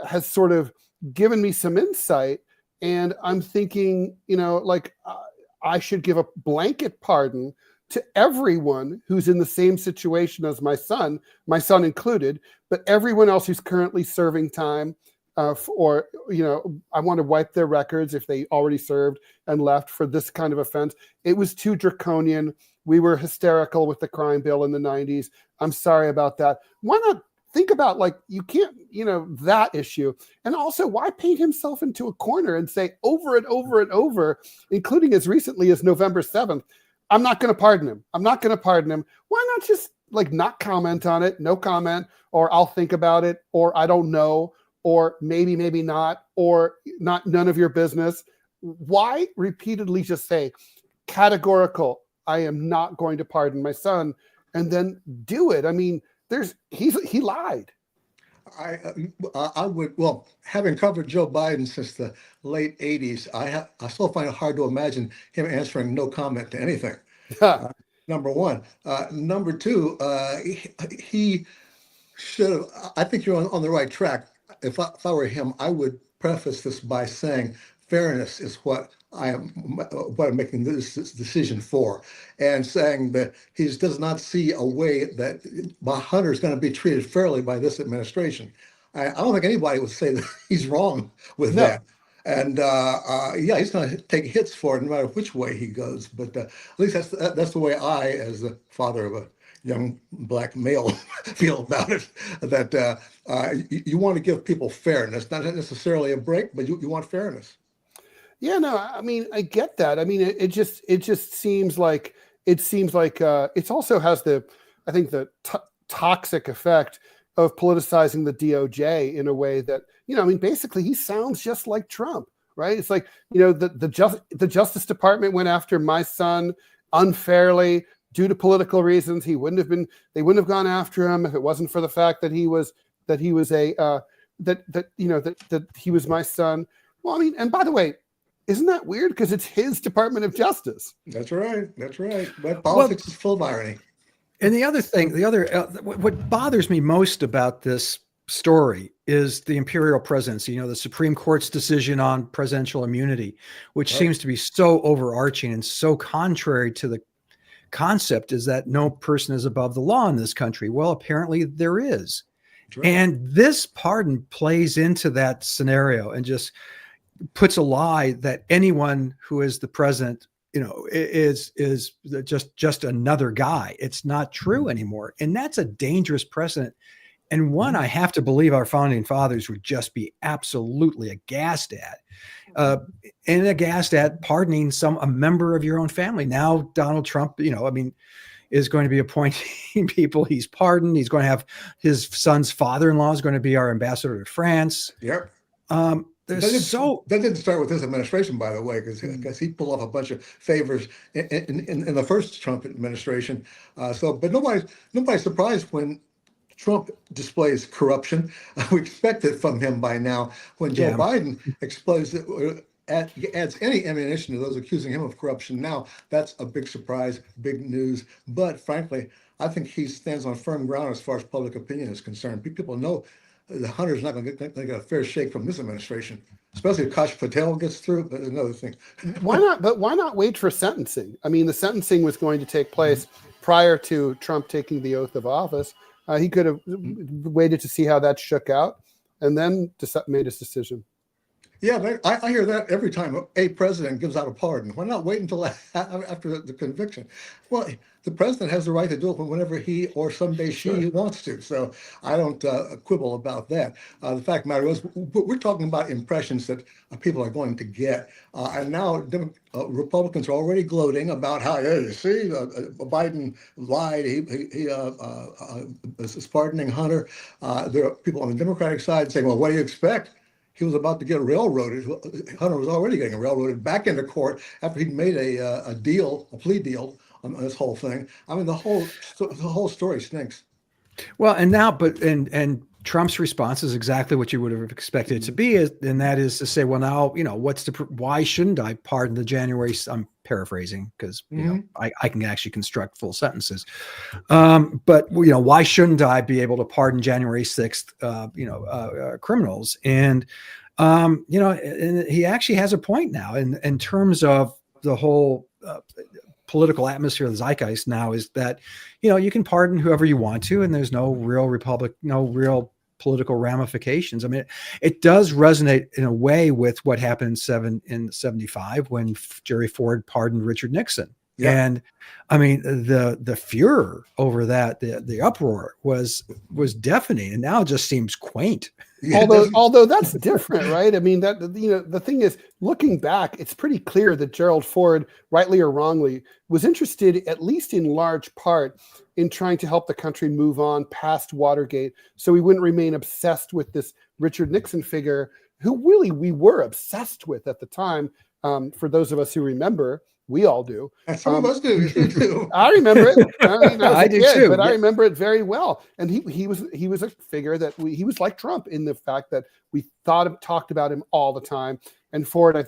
Speaker 1: has sort of given me some insight, and I'm thinking, I should give a blanket pardon to everyone who's in the same situation as my son included, but everyone else who's currently serving time, I want to wipe their records if they already served and left for this kind of offense. It was too draconian. We were hysterical with the crime bill in the 90s. I'm sorry about that. Why not think about, like, you can't, that issue. And also, why paint himself into a corner and say over and over and over, including as recently as November 7th, I'm not going to pardon him. I'm not going to pardon him. Why not just, like, not comment on it, no comment, or I'll think about it, or I don't know, or maybe not, or not, none of your business? Why repeatedly just say categorical, I am not going to pardon my son, and then do it? I mean, he lied.
Speaker 3: I would, well, having covered Joe Biden since the late 80s, I still find it hard to imagine him answering no comment to anything. Number one. Number two, he should have, I think you're on the right track. If I were him, I would preface this by saying fairness is what I'm making this decision for, and saying that he does not see a way that Hunter is going to be treated fairly by this administration. I don't think anybody would say that he's wrong with that. And he's going to take hits for it no matter which way he goes. But at least that's the way I, as the father of a young black male, feel about it. That you want to give people fairness, not necessarily a break, but you want fairness.
Speaker 1: Yeah, no, I mean, I get that. I mean, it just seems like it also has the toxic effect of politicizing the DOJ in a way that, basically he sounds just like Trump, right? It's like, the Justice Department went after my son unfairly due to political reasons. They wouldn't have gone after him if it wasn't for the fact that he was my son. Well, I mean, and by the way, isn't that weird? Because it's his Department of Justice.
Speaker 3: That's right. But politics is full of irony.
Speaker 2: And the other thing, what bothers me most about this story is the imperial presidency, the Supreme Court's decision on presidential immunity, which seems to be so overarching and so contrary to the concept is that no person is above the law in this country. Well, apparently there is. Right. And this pardon plays into that scenario and just puts a lie that anyone who is the president, is just another guy. It's not true anymore. And that's a dangerous precedent. And one I have to believe our founding fathers would just be absolutely aghast at. And aghast at pardoning a member of your own family. Now, Donald Trump, is going to be appointing people he's pardoned. He's going to have his son's father-in-law is going to be our ambassador to France.
Speaker 3: Yep. That didn't start with this administration, by the way, because he pulled off a bunch of favors in the first Trump administration. But nobody's surprised when Trump displays corruption. We expect it from him by now. When Joe Biden adds any ammunition to those accusing him of corruption now, that's a big surprise, big news. But frankly, I think he stands on firm ground as far as public opinion is concerned. People know the Hunter's not going to get a fair shake from this administration, especially if Kash Patel gets through. But another thing.
Speaker 1: Why not wait for sentencing? I mean, the sentencing was going to take place prior to Trump taking the oath of office. He could have waited to see how that shook out and then made his decision.
Speaker 3: Yeah, I hear that every time a president gives out a pardon. Why not wait until after the conviction? Well, the president has the right to do it whenever he or someday she wants to. So I don't quibble about that. The fact of the matter is, we're talking about impressions that people are going to get. And now Republicans are already gloating about how, hey, you see, Biden lied. He is pardoning Hunter. There are people on the Democratic side saying, well, what do you expect? He was about to get railroaded. Hunter was already getting railroaded back into court after he'd made a plea deal on this whole thing. I mean, the whole story stinks.
Speaker 2: Well, and now, and Trump's response is exactly what you would have expected it to be, and that is to say, well, now, why shouldn't I pardon the January? I'm paraphrasing because I can actually construct full sentences, but why shouldn't I be able to pardon January 6th, criminals? And and he actually has a point now in terms of the whole political atmosphere of the zeitgeist now is that, you can pardon whoever you want to, and there's no real political ramifications. I mean, it does resonate in a way with what happened in 75 when Jerry Ford pardoned Richard Nixon. Yeah. And I mean, the furor over that, the uproar was deafening, and now it just seems quaint.
Speaker 1: Yeah, although that's different, right? I mean, that the thing is, looking back, it's pretty clear that Gerald Ford, rightly or wrongly, was interested, at least in large part, in trying to help the country move on past Watergate, so we wouldn't remain obsessed with this Richard Nixon figure, who really we were obsessed with at the time. For those of us who remember. We all do.
Speaker 3: And some of us do.
Speaker 1: I remember it. I
Speaker 2: do too.
Speaker 1: But I remember it very well. And he was a figure that he was like Trump in the fact that we talked about him all the time. And Ford,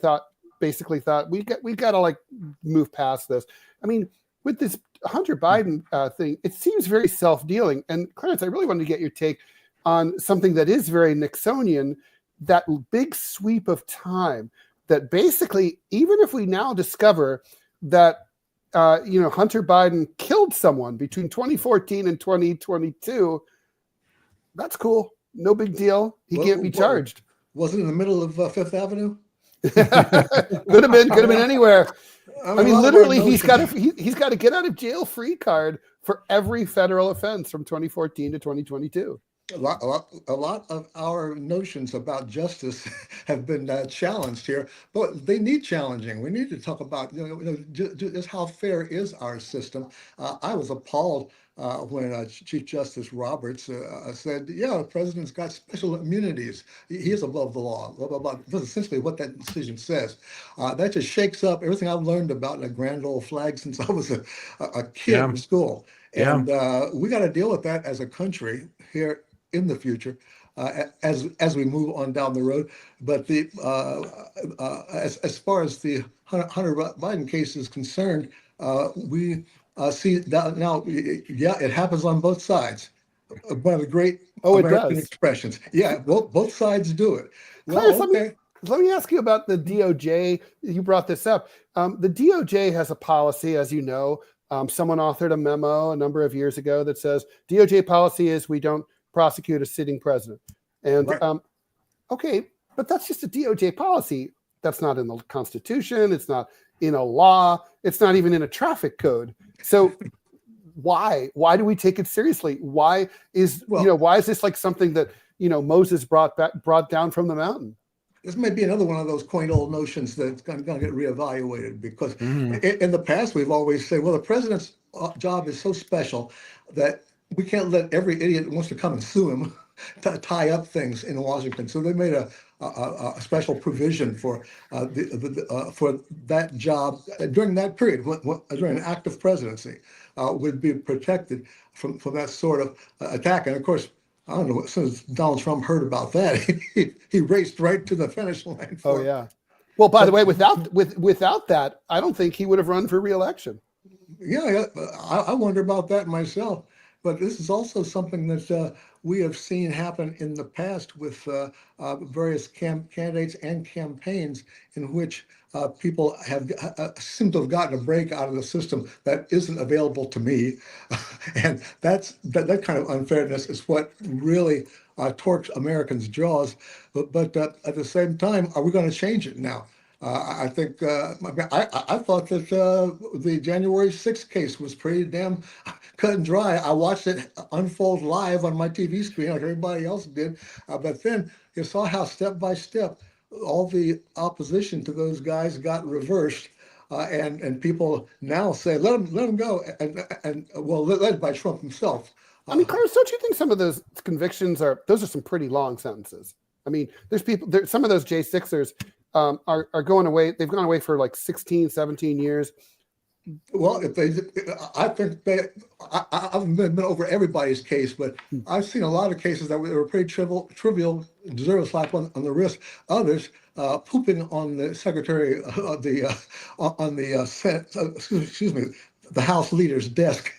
Speaker 1: basically thought we got to like move past this. I mean, with this Hunter Biden thing, it seems very self-dealing. And Clarence, I really wanted to get your take on something that is very Nixonian, that big sweep of time. That basically, even if we now discover that Hunter Biden killed someone between 2014 and 2022, that's cool. No big deal. He can't be charged.
Speaker 3: Was it in the middle of Fifth Avenue?
Speaker 1: Could have been anywhere. I mean, literally, he's got a get out of jail free card for every federal offense from 2014 to 2022.
Speaker 3: A lot of our notions about justice have been challenged here, but they need challenging. We need to talk about just how fair is our system. I was appalled when Chief Justice Roberts said, "Yeah, the president's got special immunities. He is above the law." Blah, blah, blah. That's essentially what that decision says. That just shakes up everything I've learned about a grand old flag since I was a kid in school. And we got to deal with that as a country here in the future, as we move on down the road. But as far as the Hunter Biden case is concerned, we see that now. Yeah, it happens on both sides. One of the great American expressions. Yeah, both sides do it.
Speaker 1: Well, Clarence, let me ask you about the DOJ. You brought this up. The DOJ has a policy, as you know. Someone authored a memo a number of years ago that says DOJ policy is we don't prosecute a sitting president. And okay, but that's just a DOJ policy. That's not in the Constitution. It's not in a law. It's not even in a traffic code. So why do we take it seriously? Why is this like something that Moses brought down from the mountain?
Speaker 3: This may be another one of those quaint old notions that's going to get reevaluated, because in the past we've always said, well, the president's job is so special that we can't let every idiot that wants to come and sue him tie up things in Washington. So they made a special provision for that job during that period, during an active presidency, would be protected from that sort of attack. And of course, I don't know, as soon as Donald Trump heard about that, he raced right to the finish line.
Speaker 1: Yeah. Well, by the way, without that, I don't think he would have run for re-election.
Speaker 3: Yeah, I wonder about that myself. but this is also something that we have seen happen in the past with various candidates and campaigns in which people have seem to have gotten a break out of the system that isn't available to me, and that kind of unfairness is what really torques Americans' jaws. But at the same time, are we going to change it now? I think I thought that the January 6th case was pretty damn cut and dry. I watched it unfold live on my TV screen like everybody else did. But then you saw how step by step all the opposition to those guys got reversed. And people now say, let them go. And well, led by Trump himself.
Speaker 1: I mean, Clarence, don't you think some of those convictions those are some pretty long sentences? I mean, some of those J6ers are going away. They've gone away for like 16, 17 years.
Speaker 3: Well, I think I've been over everybody's case, but I've seen a lot of cases that were pretty trivial, deserve a slap on the wrist. Others pooping on the secretary of the the House leader's desk,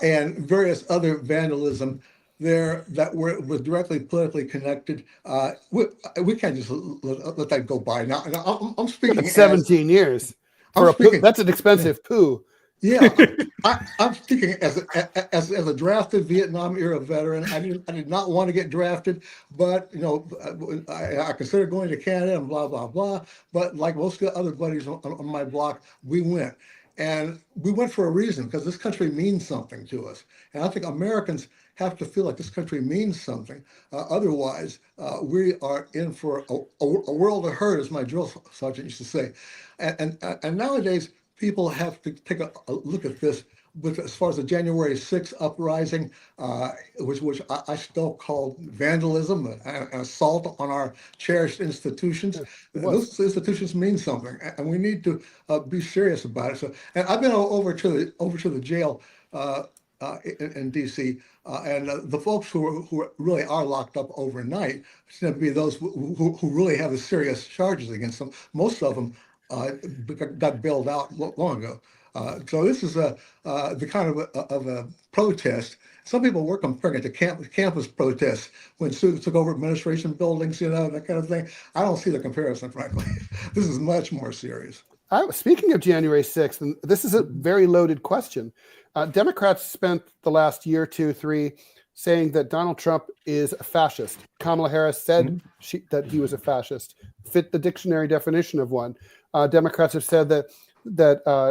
Speaker 3: and various other vandalism there that was directly politically connected. We can't just let that go by. Now I'm speaking.
Speaker 1: That's 17 years. That's an expensive poo.
Speaker 3: Yeah, I'm speaking as a drafted Vietnam era veteran. I did not want to get drafted, but I considered going to Canada and blah blah blah. But like most of the other buddies on my block, we went, and we went for a reason, because this country means something to us, and I think Americans have to feel like this country means something. Otherwise, we are in for a world of hurt, as my drill sergeant used to say. And nowadays, people have to take a look at this as far as the January 6th uprising, which I still call vandalism, an assault on our cherished institutions. Those institutions mean something, and we need to be serious about it. So, and I've been over to the jail in D.C. And the folks who really are locked up overnight seem to be those who really have the serious charges against them. Most of them got bailed out long ago. So this is the kind of a protest. Some people were comparing it to campus protests when students took over administration buildings, that kind of thing. I don't see the comparison, frankly. This is much more serious.
Speaker 1: Speaking of January 6th, and this is a very loaded question. Democrats spent the last year, 2, 3, saying that Donald Trump is a fascist. Kamala Harris said that he was a fascist, fit the dictionary definition of one. Democrats have said that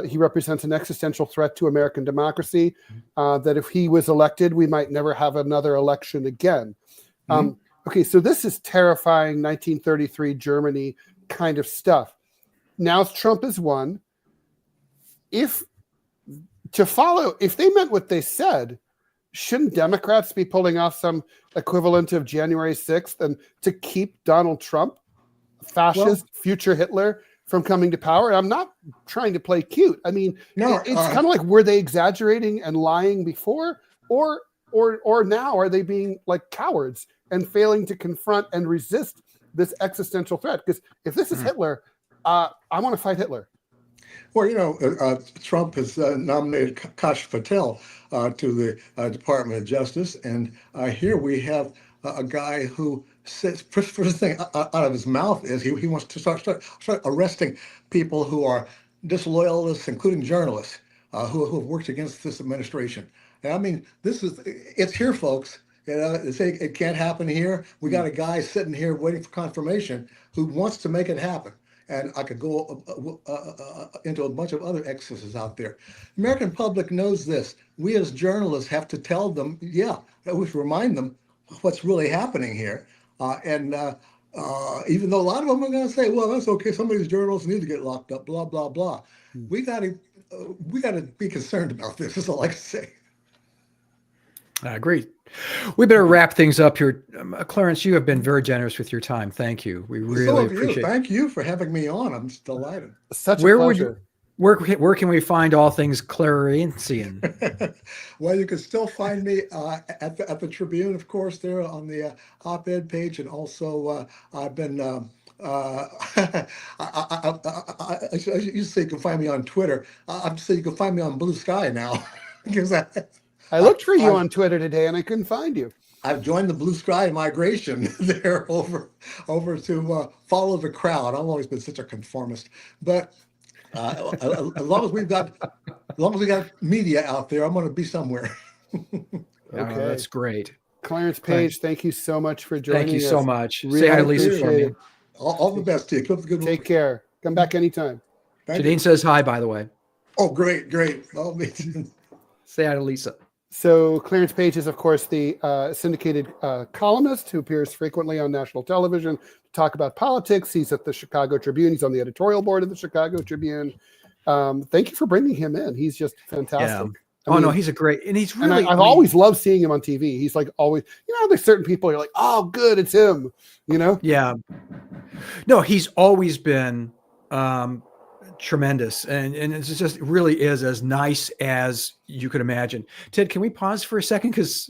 Speaker 1: he represents an existential threat to American democracy, that if he was elected, we might never have another election again. Okay, so this is terrifying 1933 Germany kind of stuff. Now Trump has won. If they meant what they said, shouldn't Democrats be pulling off some equivalent of January 6th and to keep Donald Trump, fascist, future Hitler, from coming to power? I'm not trying to play cute. I mean, it's kind of like, were they exaggerating and lying before, or now are they being like cowards and failing to confront and resist this existential threat? Because if this is Hitler, I want to fight Hitler.
Speaker 3: Well, Trump has nominated Kash Patel to the Department of Justice, and here we have a guy who says, first thing out of his mouth is he wants to start arresting people who are disloyalists, including journalists who have worked against this administration. And I mean, it's here, folks. They say it can't happen here. We got a guy sitting here waiting for confirmation who wants to make it happen. And I could go into a bunch of other excesses out there. American public knows this. We as journalists have to tell them, we remind them what's really happening here. And even though a lot of them are going to say, well, that's okay, some of these journalists need to get locked up, blah, blah, blah. We got to be concerned about this, that's all I can say.
Speaker 2: I agree. We better wrap things up here. Clarence, you have been very generous with your time. Thank you. We really appreciate it.
Speaker 3: Thank you for having me on. I'm just delighted.
Speaker 1: Such a pleasure.
Speaker 2: Where can we find all things Clarencian?
Speaker 3: Well, you can still find me at the Tribune, of course, there on the op-ed page, and also I've been. I used to say you can find me on Twitter. I'm saying you can find me on Blue Sky now because
Speaker 1: I looked for you on Twitter today and I couldn't find you.
Speaker 3: I've joined the Blue Sky migration there over to follow the crowd. I've always been such a conformist, but as long as we got media out there, I'm going to be somewhere.
Speaker 1: Okay,
Speaker 2: that's great.
Speaker 1: Clarence Page, thank you so much for joining us.
Speaker 2: Thank you so much.
Speaker 1: Really
Speaker 2: Say hi to Lisa for me.
Speaker 3: All the best to you. Keep up the good work.
Speaker 1: Take care. Come back anytime.
Speaker 2: Janine says hi, by the way.
Speaker 3: Oh, great. Oh,
Speaker 2: say hi to Lisa.
Speaker 1: So Clarence Page is, of course, the syndicated columnist who appears frequently on national television to talk about politics. He's at the Chicago Tribune. He's on the editorial board of the Chicago Tribune. Thank you for bringing him in. He's just fantastic.
Speaker 2: Yeah. No, he's a great, and he's really.
Speaker 1: I've always loved seeing him on TV. He's like always, there's certain people you're like, oh, good, it's him.
Speaker 2: Yeah. No, he's always been tremendous, and it just really is as nice as you could imagine. Ted, can we pause for a second because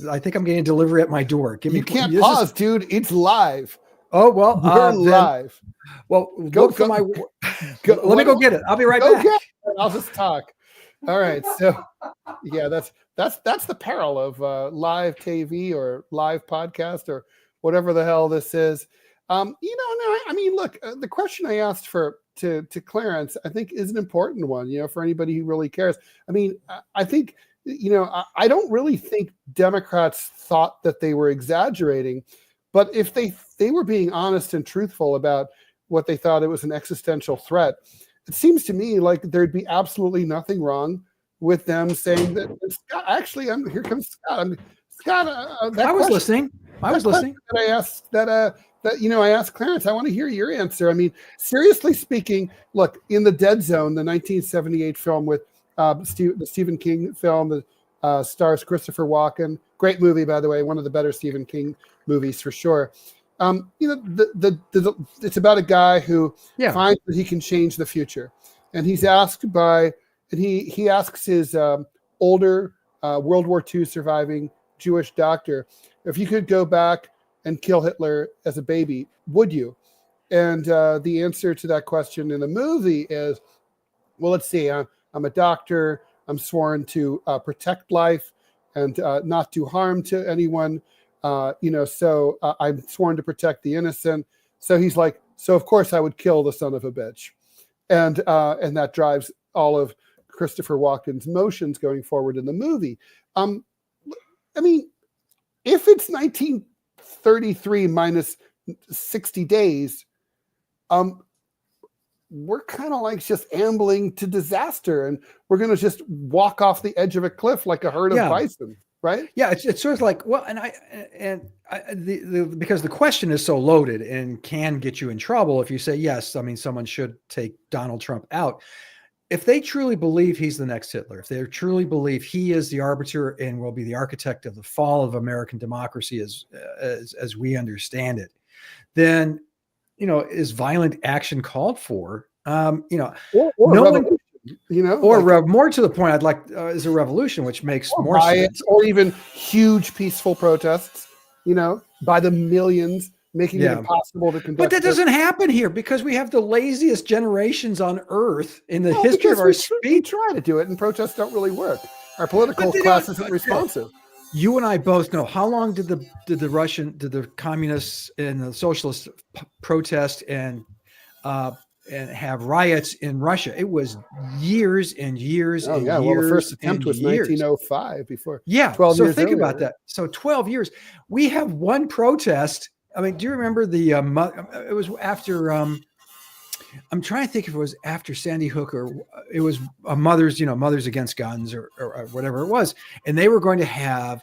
Speaker 2: I think I'm getting a delivery at my door.
Speaker 1: You can't pause, dude. It's live.
Speaker 2: Oh well,
Speaker 1: we're live.
Speaker 2: Well, let me go get it. I'll be right back.
Speaker 1: I'll just talk. All right, so yeah, that's the peril of live TV or live podcast or whatever the hell this is. Look, the question I asked to Clarence, I think, is an important one. For anybody who really cares. I think, I don't really think Democrats thought that they were exaggerating, but if they were being honest and truthful about what they thought it was an existential threat, it seems to me like there'd be absolutely nothing wrong with them saying that. Scott, actually, here comes Scott. Scott,
Speaker 2: I was listening.
Speaker 1: That I asked I asked Clarence. I want to hear your answer. Seriously speaking, look, in The Dead Zone, the 1978 film with the Stephen King film that stars Christopher Walken. Great movie, by the way. One of the better Stephen King movies for sure. It's about a guy who finds that he can change the future, and he asks his older World War II surviving Jewish doctor, if you could go back and kill Hitler as a baby, would you? And the answer to that question in the movie is, well, let's see. I'm a doctor. I'm sworn to protect life and not do harm to anyone. So I'm sworn to protect the innocent. So he's like, so of course I would kill the son of a bitch. And that drives all of Christopher Walken's motions going forward in the movie. If it's 1933 minus 60 days, we're kind of like just ambling to disaster, and we're going to just walk off the edge of a cliff like a herd of bison. Right?
Speaker 2: Yeah, it's sort of like, well, because the question is so loaded and can get you in trouble if you say yes. Someone should take Donald Trump out. If they truly believe he's the next Hitler, if they truly believe he is the arbiter and will be the architect of the fall of American democracy as we understand it, then is violent action called for? More to the point, I'd like is a revolution, which makes more sense,
Speaker 1: or even huge peaceful protests, by the millions, making it impossible to conduct.
Speaker 2: But that doesn't happen here because we have the laziest generations on earth in the history of our speech.
Speaker 1: We try to do it, and protests don't really work. Our political class isn't responsive.
Speaker 2: You and I both know how long did the communists and the socialists protest and have riots in Russia? It was years and years and years.
Speaker 1: Well, the first attempt was 1905 before.
Speaker 2: Yeah.
Speaker 1: 12
Speaker 2: so
Speaker 1: years
Speaker 2: think
Speaker 1: earlier.
Speaker 2: about that. So 12 years. We have one protest. Do you remember it was after, I'm trying to think if it was after Sandy Hook or it was Mothers Against Guns or whatever it was. And they were going to have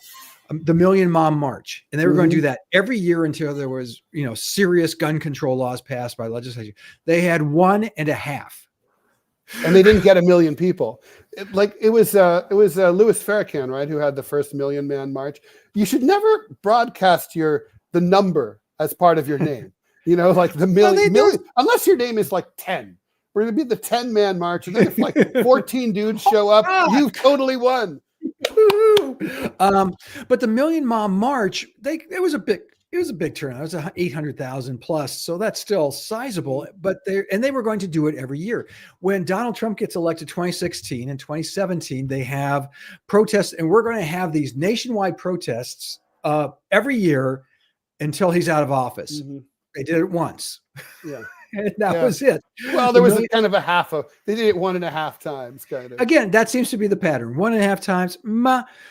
Speaker 2: the Million Mom March. And they were going to do that every year until there was, serious gun control laws passed by legislation. They had 1.5.
Speaker 1: And they didn't get 1 million people. It was Louis Farrakhan, right, who had the first Million Man March. You should never broadcast the number as part of your name. Like the million, unless your name is like 10. We're going to be the 10-man march. And then if like 14 dudes show up, you've totally won.
Speaker 2: But the Million Mom March, it was a bit It was a big turnout. It was 800,000 plus. So that's still sizable, but they were going to do it every year. When Donald Trump gets elected 2016 and 2017, they have protests, and we're going to have these nationwide protests every year until he's out of office.
Speaker 1: Mm-hmm.
Speaker 2: They did it once.
Speaker 1: Yeah.
Speaker 2: And that was it.
Speaker 1: Well, there was a kind of they did it 1.5 times, kind of.
Speaker 2: Again, that seems to be the pattern. 1.5 times.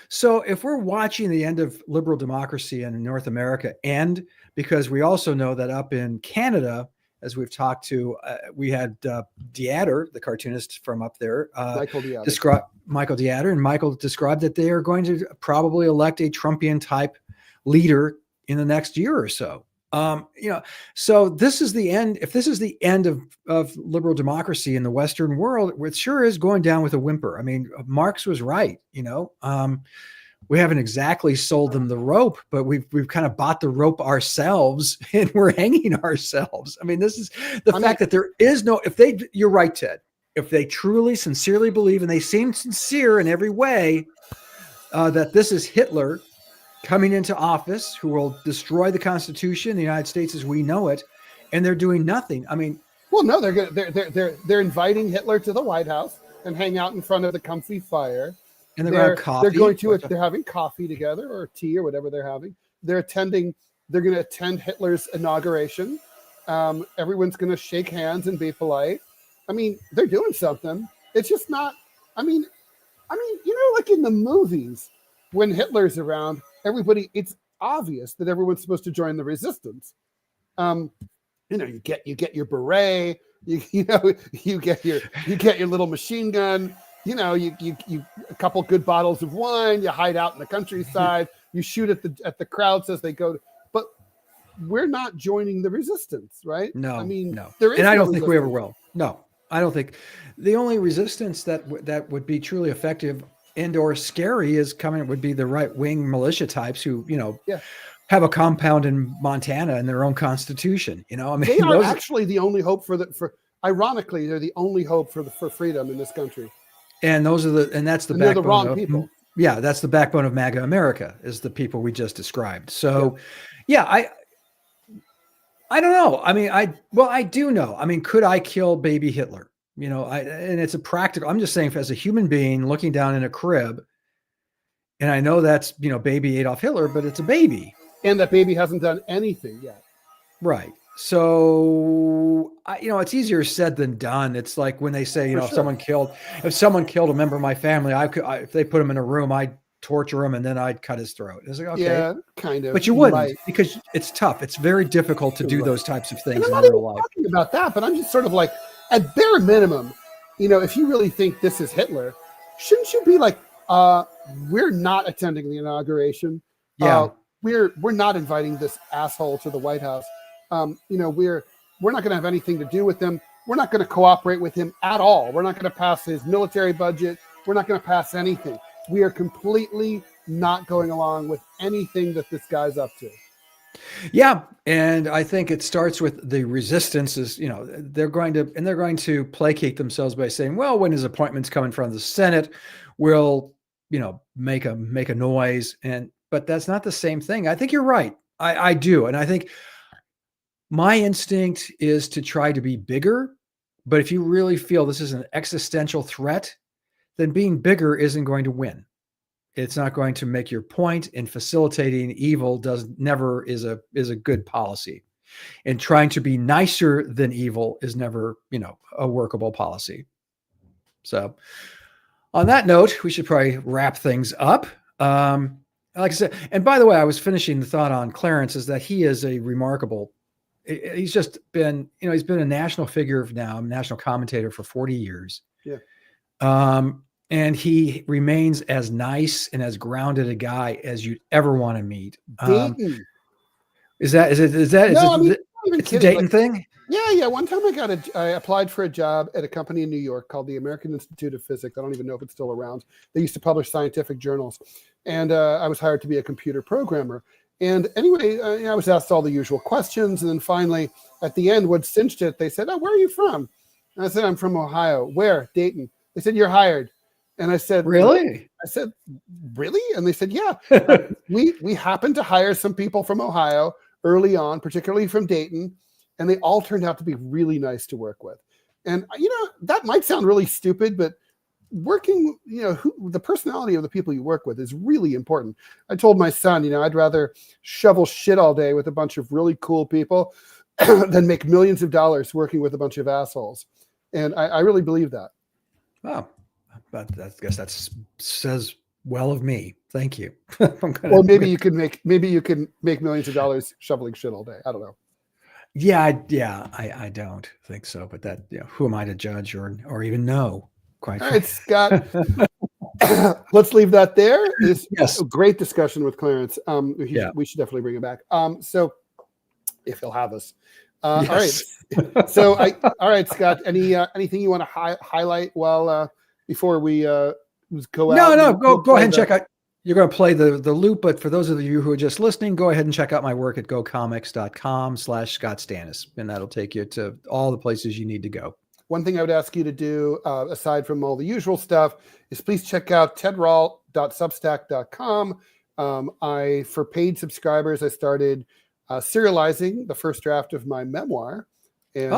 Speaker 2: So if we're watching the end of liberal democracy in North America end, because we also know that up in Canada, as we've talked to, we had DeAtter, the cartoonist from up there, Michael DeAtter, and Michael described that they are going to probably elect a Trumpian type leader in the next year or so. So this is the end. If this is the end of liberal democracy in the Western world, it sure is going down with a whimper. I mean, Marx was right. We haven't exactly sold them the rope, but we've kind of bought the rope ourselves, and we're hanging ourselves. I mean, this is the fact that there is no. You're right, Ted. If they truly, sincerely believe, and they seem sincere in every way, that this is Hitler coming into office, who will destroy the Constitution, the United States as we know it, and they're doing nothing. I mean,
Speaker 1: well, no, they're inviting Hitler to the White House and hang out in front of the comfy fire,
Speaker 2: and they're
Speaker 1: having coffee together or tea or whatever they're having. They're going to attend Hitler's inauguration. Everyone's going to shake hands and be polite. I mean, they're doing something. It's just not. I mean, like in the movies, when Hitler's around, it's obvious that everyone's supposed to join the resistance. You get your beret, you get your little machine gun, you a couple good bottles of wine, you hide out in the countryside, you shoot at the crowds as they go. But we're not joining the resistance, right?
Speaker 2: No,
Speaker 1: I mean,
Speaker 2: no.
Speaker 1: There is,
Speaker 2: and I don't think we ever will. No, I don't think. The only resistance that would be truly effective and or scary would be the right-wing militia types who, have a compound in Montana and their own constitution. I mean,
Speaker 1: they are actually the only hope ironically, they're the only hope for freedom in this country.
Speaker 2: And that's the backbone.
Speaker 1: They're the wrong people.
Speaker 2: Yeah, that's the backbone of MAGA America, is the people we just described. So, I don't know. I mean, I do know. I mean, could I kill baby Hitler? And it's a practical. I'm just saying, as a human being looking down in a crib, and I know that's baby Adolf Hitler, but it's a baby,
Speaker 1: and that baby hasn't done anything yet.
Speaker 2: Right. So it's easier said than done. It's like when they say, if someone killed a member of my family, if they put him in a room, I'd torture him and then I'd cut his throat. It's like, okay,
Speaker 1: yeah, kind of.
Speaker 2: But you wouldn't, because it's tough. It's very difficult to do those types of things in real life.
Speaker 1: Talking about that, but I'm just sort of like, at bare minimum, if you really think this is Hitler, shouldn't you be like, we're not attending the inauguration.
Speaker 2: Yeah.
Speaker 1: We're not inviting this asshole to the White House. We're not going to have anything to do with him. We're not going to cooperate with him at all. We're not going to pass his military budget. We're not going to pass anything. We are completely not going along with anything that this guy's up to.
Speaker 2: Yeah, and I think it starts with the resistance. They're going to placate themselves by saying, well, when his appointment's come in front of the Senate, we'll make a noise. But that's not the same thing. I think you're right. I do, and I think my instinct is to try to be bigger. But if you really feel this is an existential threat, then being bigger isn't going to win. It's not going to make your point, and facilitating evil never is a good policy. And trying to be nicer than evil is never, a workable policy. So on that note, we should probably wrap things up. Like I said, and by the way, I was finishing the thought on Clarence, is that he is a remarkable, he's just been, he's been a national figure now, a national commentator for 40 years.
Speaker 1: Yeah.
Speaker 2: And he remains as nice and as grounded a guy as you'd ever want to meet. Is it the Dayton thing?
Speaker 1: Yeah. One time I applied for a job at a company in New York called the American Institute of Physics. I don't even know if it's still around. They used to publish scientific journals. And I was hired to be a computer programmer. And anyway, I was asked all the usual questions. And then finally, at the end, what cinched it, they said, "Oh, where are you from?" And I said, "I'm from Ohio." "Where?" "Dayton." They said, "You're hired." And I said,
Speaker 2: "Really?"
Speaker 1: I said, "Really?" And they said, "Yeah, we happen to hire some people from Ohio. early on, particularly from Dayton, and they all turned out to be really nice to work with. And, that might sound really stupid, but working, the personality of the people you work with is really important. I told my son, I'd rather shovel shit all day with a bunch of really cool people than make millions of dollars working with a bunch of assholes. And I really believe that.
Speaker 2: Wow. But I guess that says well of me. Thank you.
Speaker 1: Well, maybe you can make millions of dollars shoveling shit all day. I don't know.
Speaker 2: Yeah, I don't think so. But that, who am I to judge or even know? Quite.
Speaker 1: All right, Scott. Let's leave that there. It's
Speaker 2: Yes.
Speaker 1: a great discussion with Clarence. We should definitely bring it back. So if he'll have us.
Speaker 2: Yes.
Speaker 1: All right. So all right, Scott. Anything you want to highlight before we go out?
Speaker 2: No. Go ahead and check out. You're going to play the loop, but for those of you who are just listening, go ahead and check out my work at gocomics.com/Scott Stantis, and that'll take you to all the places you need to go.
Speaker 1: One thing I would ask you to do, aside from all the usual stuff, is please check out tedrall.substack.com. For paid subscribers, I started serializing the first draft of my memoir. And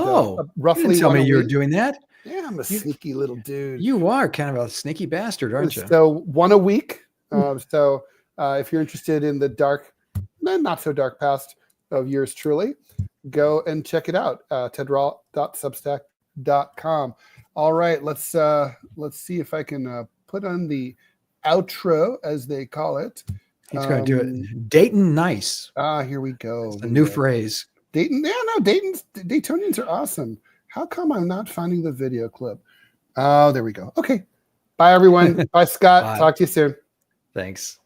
Speaker 1: roughly
Speaker 2: you didn't tell me you were doing that.
Speaker 1: Yeah, I'm a sneaky little dude.
Speaker 2: You are kind of a sneaky bastard, aren't you?
Speaker 1: So one a week. So if you're interested in the dark, not so dark past of yours truly, go and check it out. tedrall.substack.com. All right, let's see if I can put on the outro, as they call it.
Speaker 2: He's going to do it. Dayton nice.
Speaker 1: Here we go.
Speaker 2: A new phrase.
Speaker 1: Dayton. Yeah, no, Daytonians are awesome. How come I'm not finding the video clip? Oh, there we go. Okay. Bye, everyone. Bye, Scott.
Speaker 2: Bye.
Speaker 1: Talk to you soon.
Speaker 2: Thanks.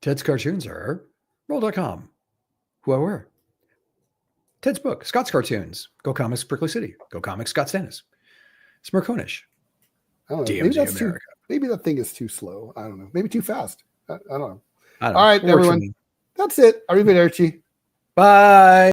Speaker 2: Ted's cartoons are Roll.com. Who I were. Ted's book, Scott's Cartoons. Go Comics, Berkeley City. Go Comics, Scott Stantis. Smirconish.
Speaker 1: I don't know.
Speaker 2: DMZ America.
Speaker 1: Maybe that thing is too slow. I don't know. Maybe too fast. I don't know.
Speaker 2: I don't
Speaker 1: All right,
Speaker 2: know.
Speaker 1: everyone. That's it. Arrivederci.
Speaker 2: Bye.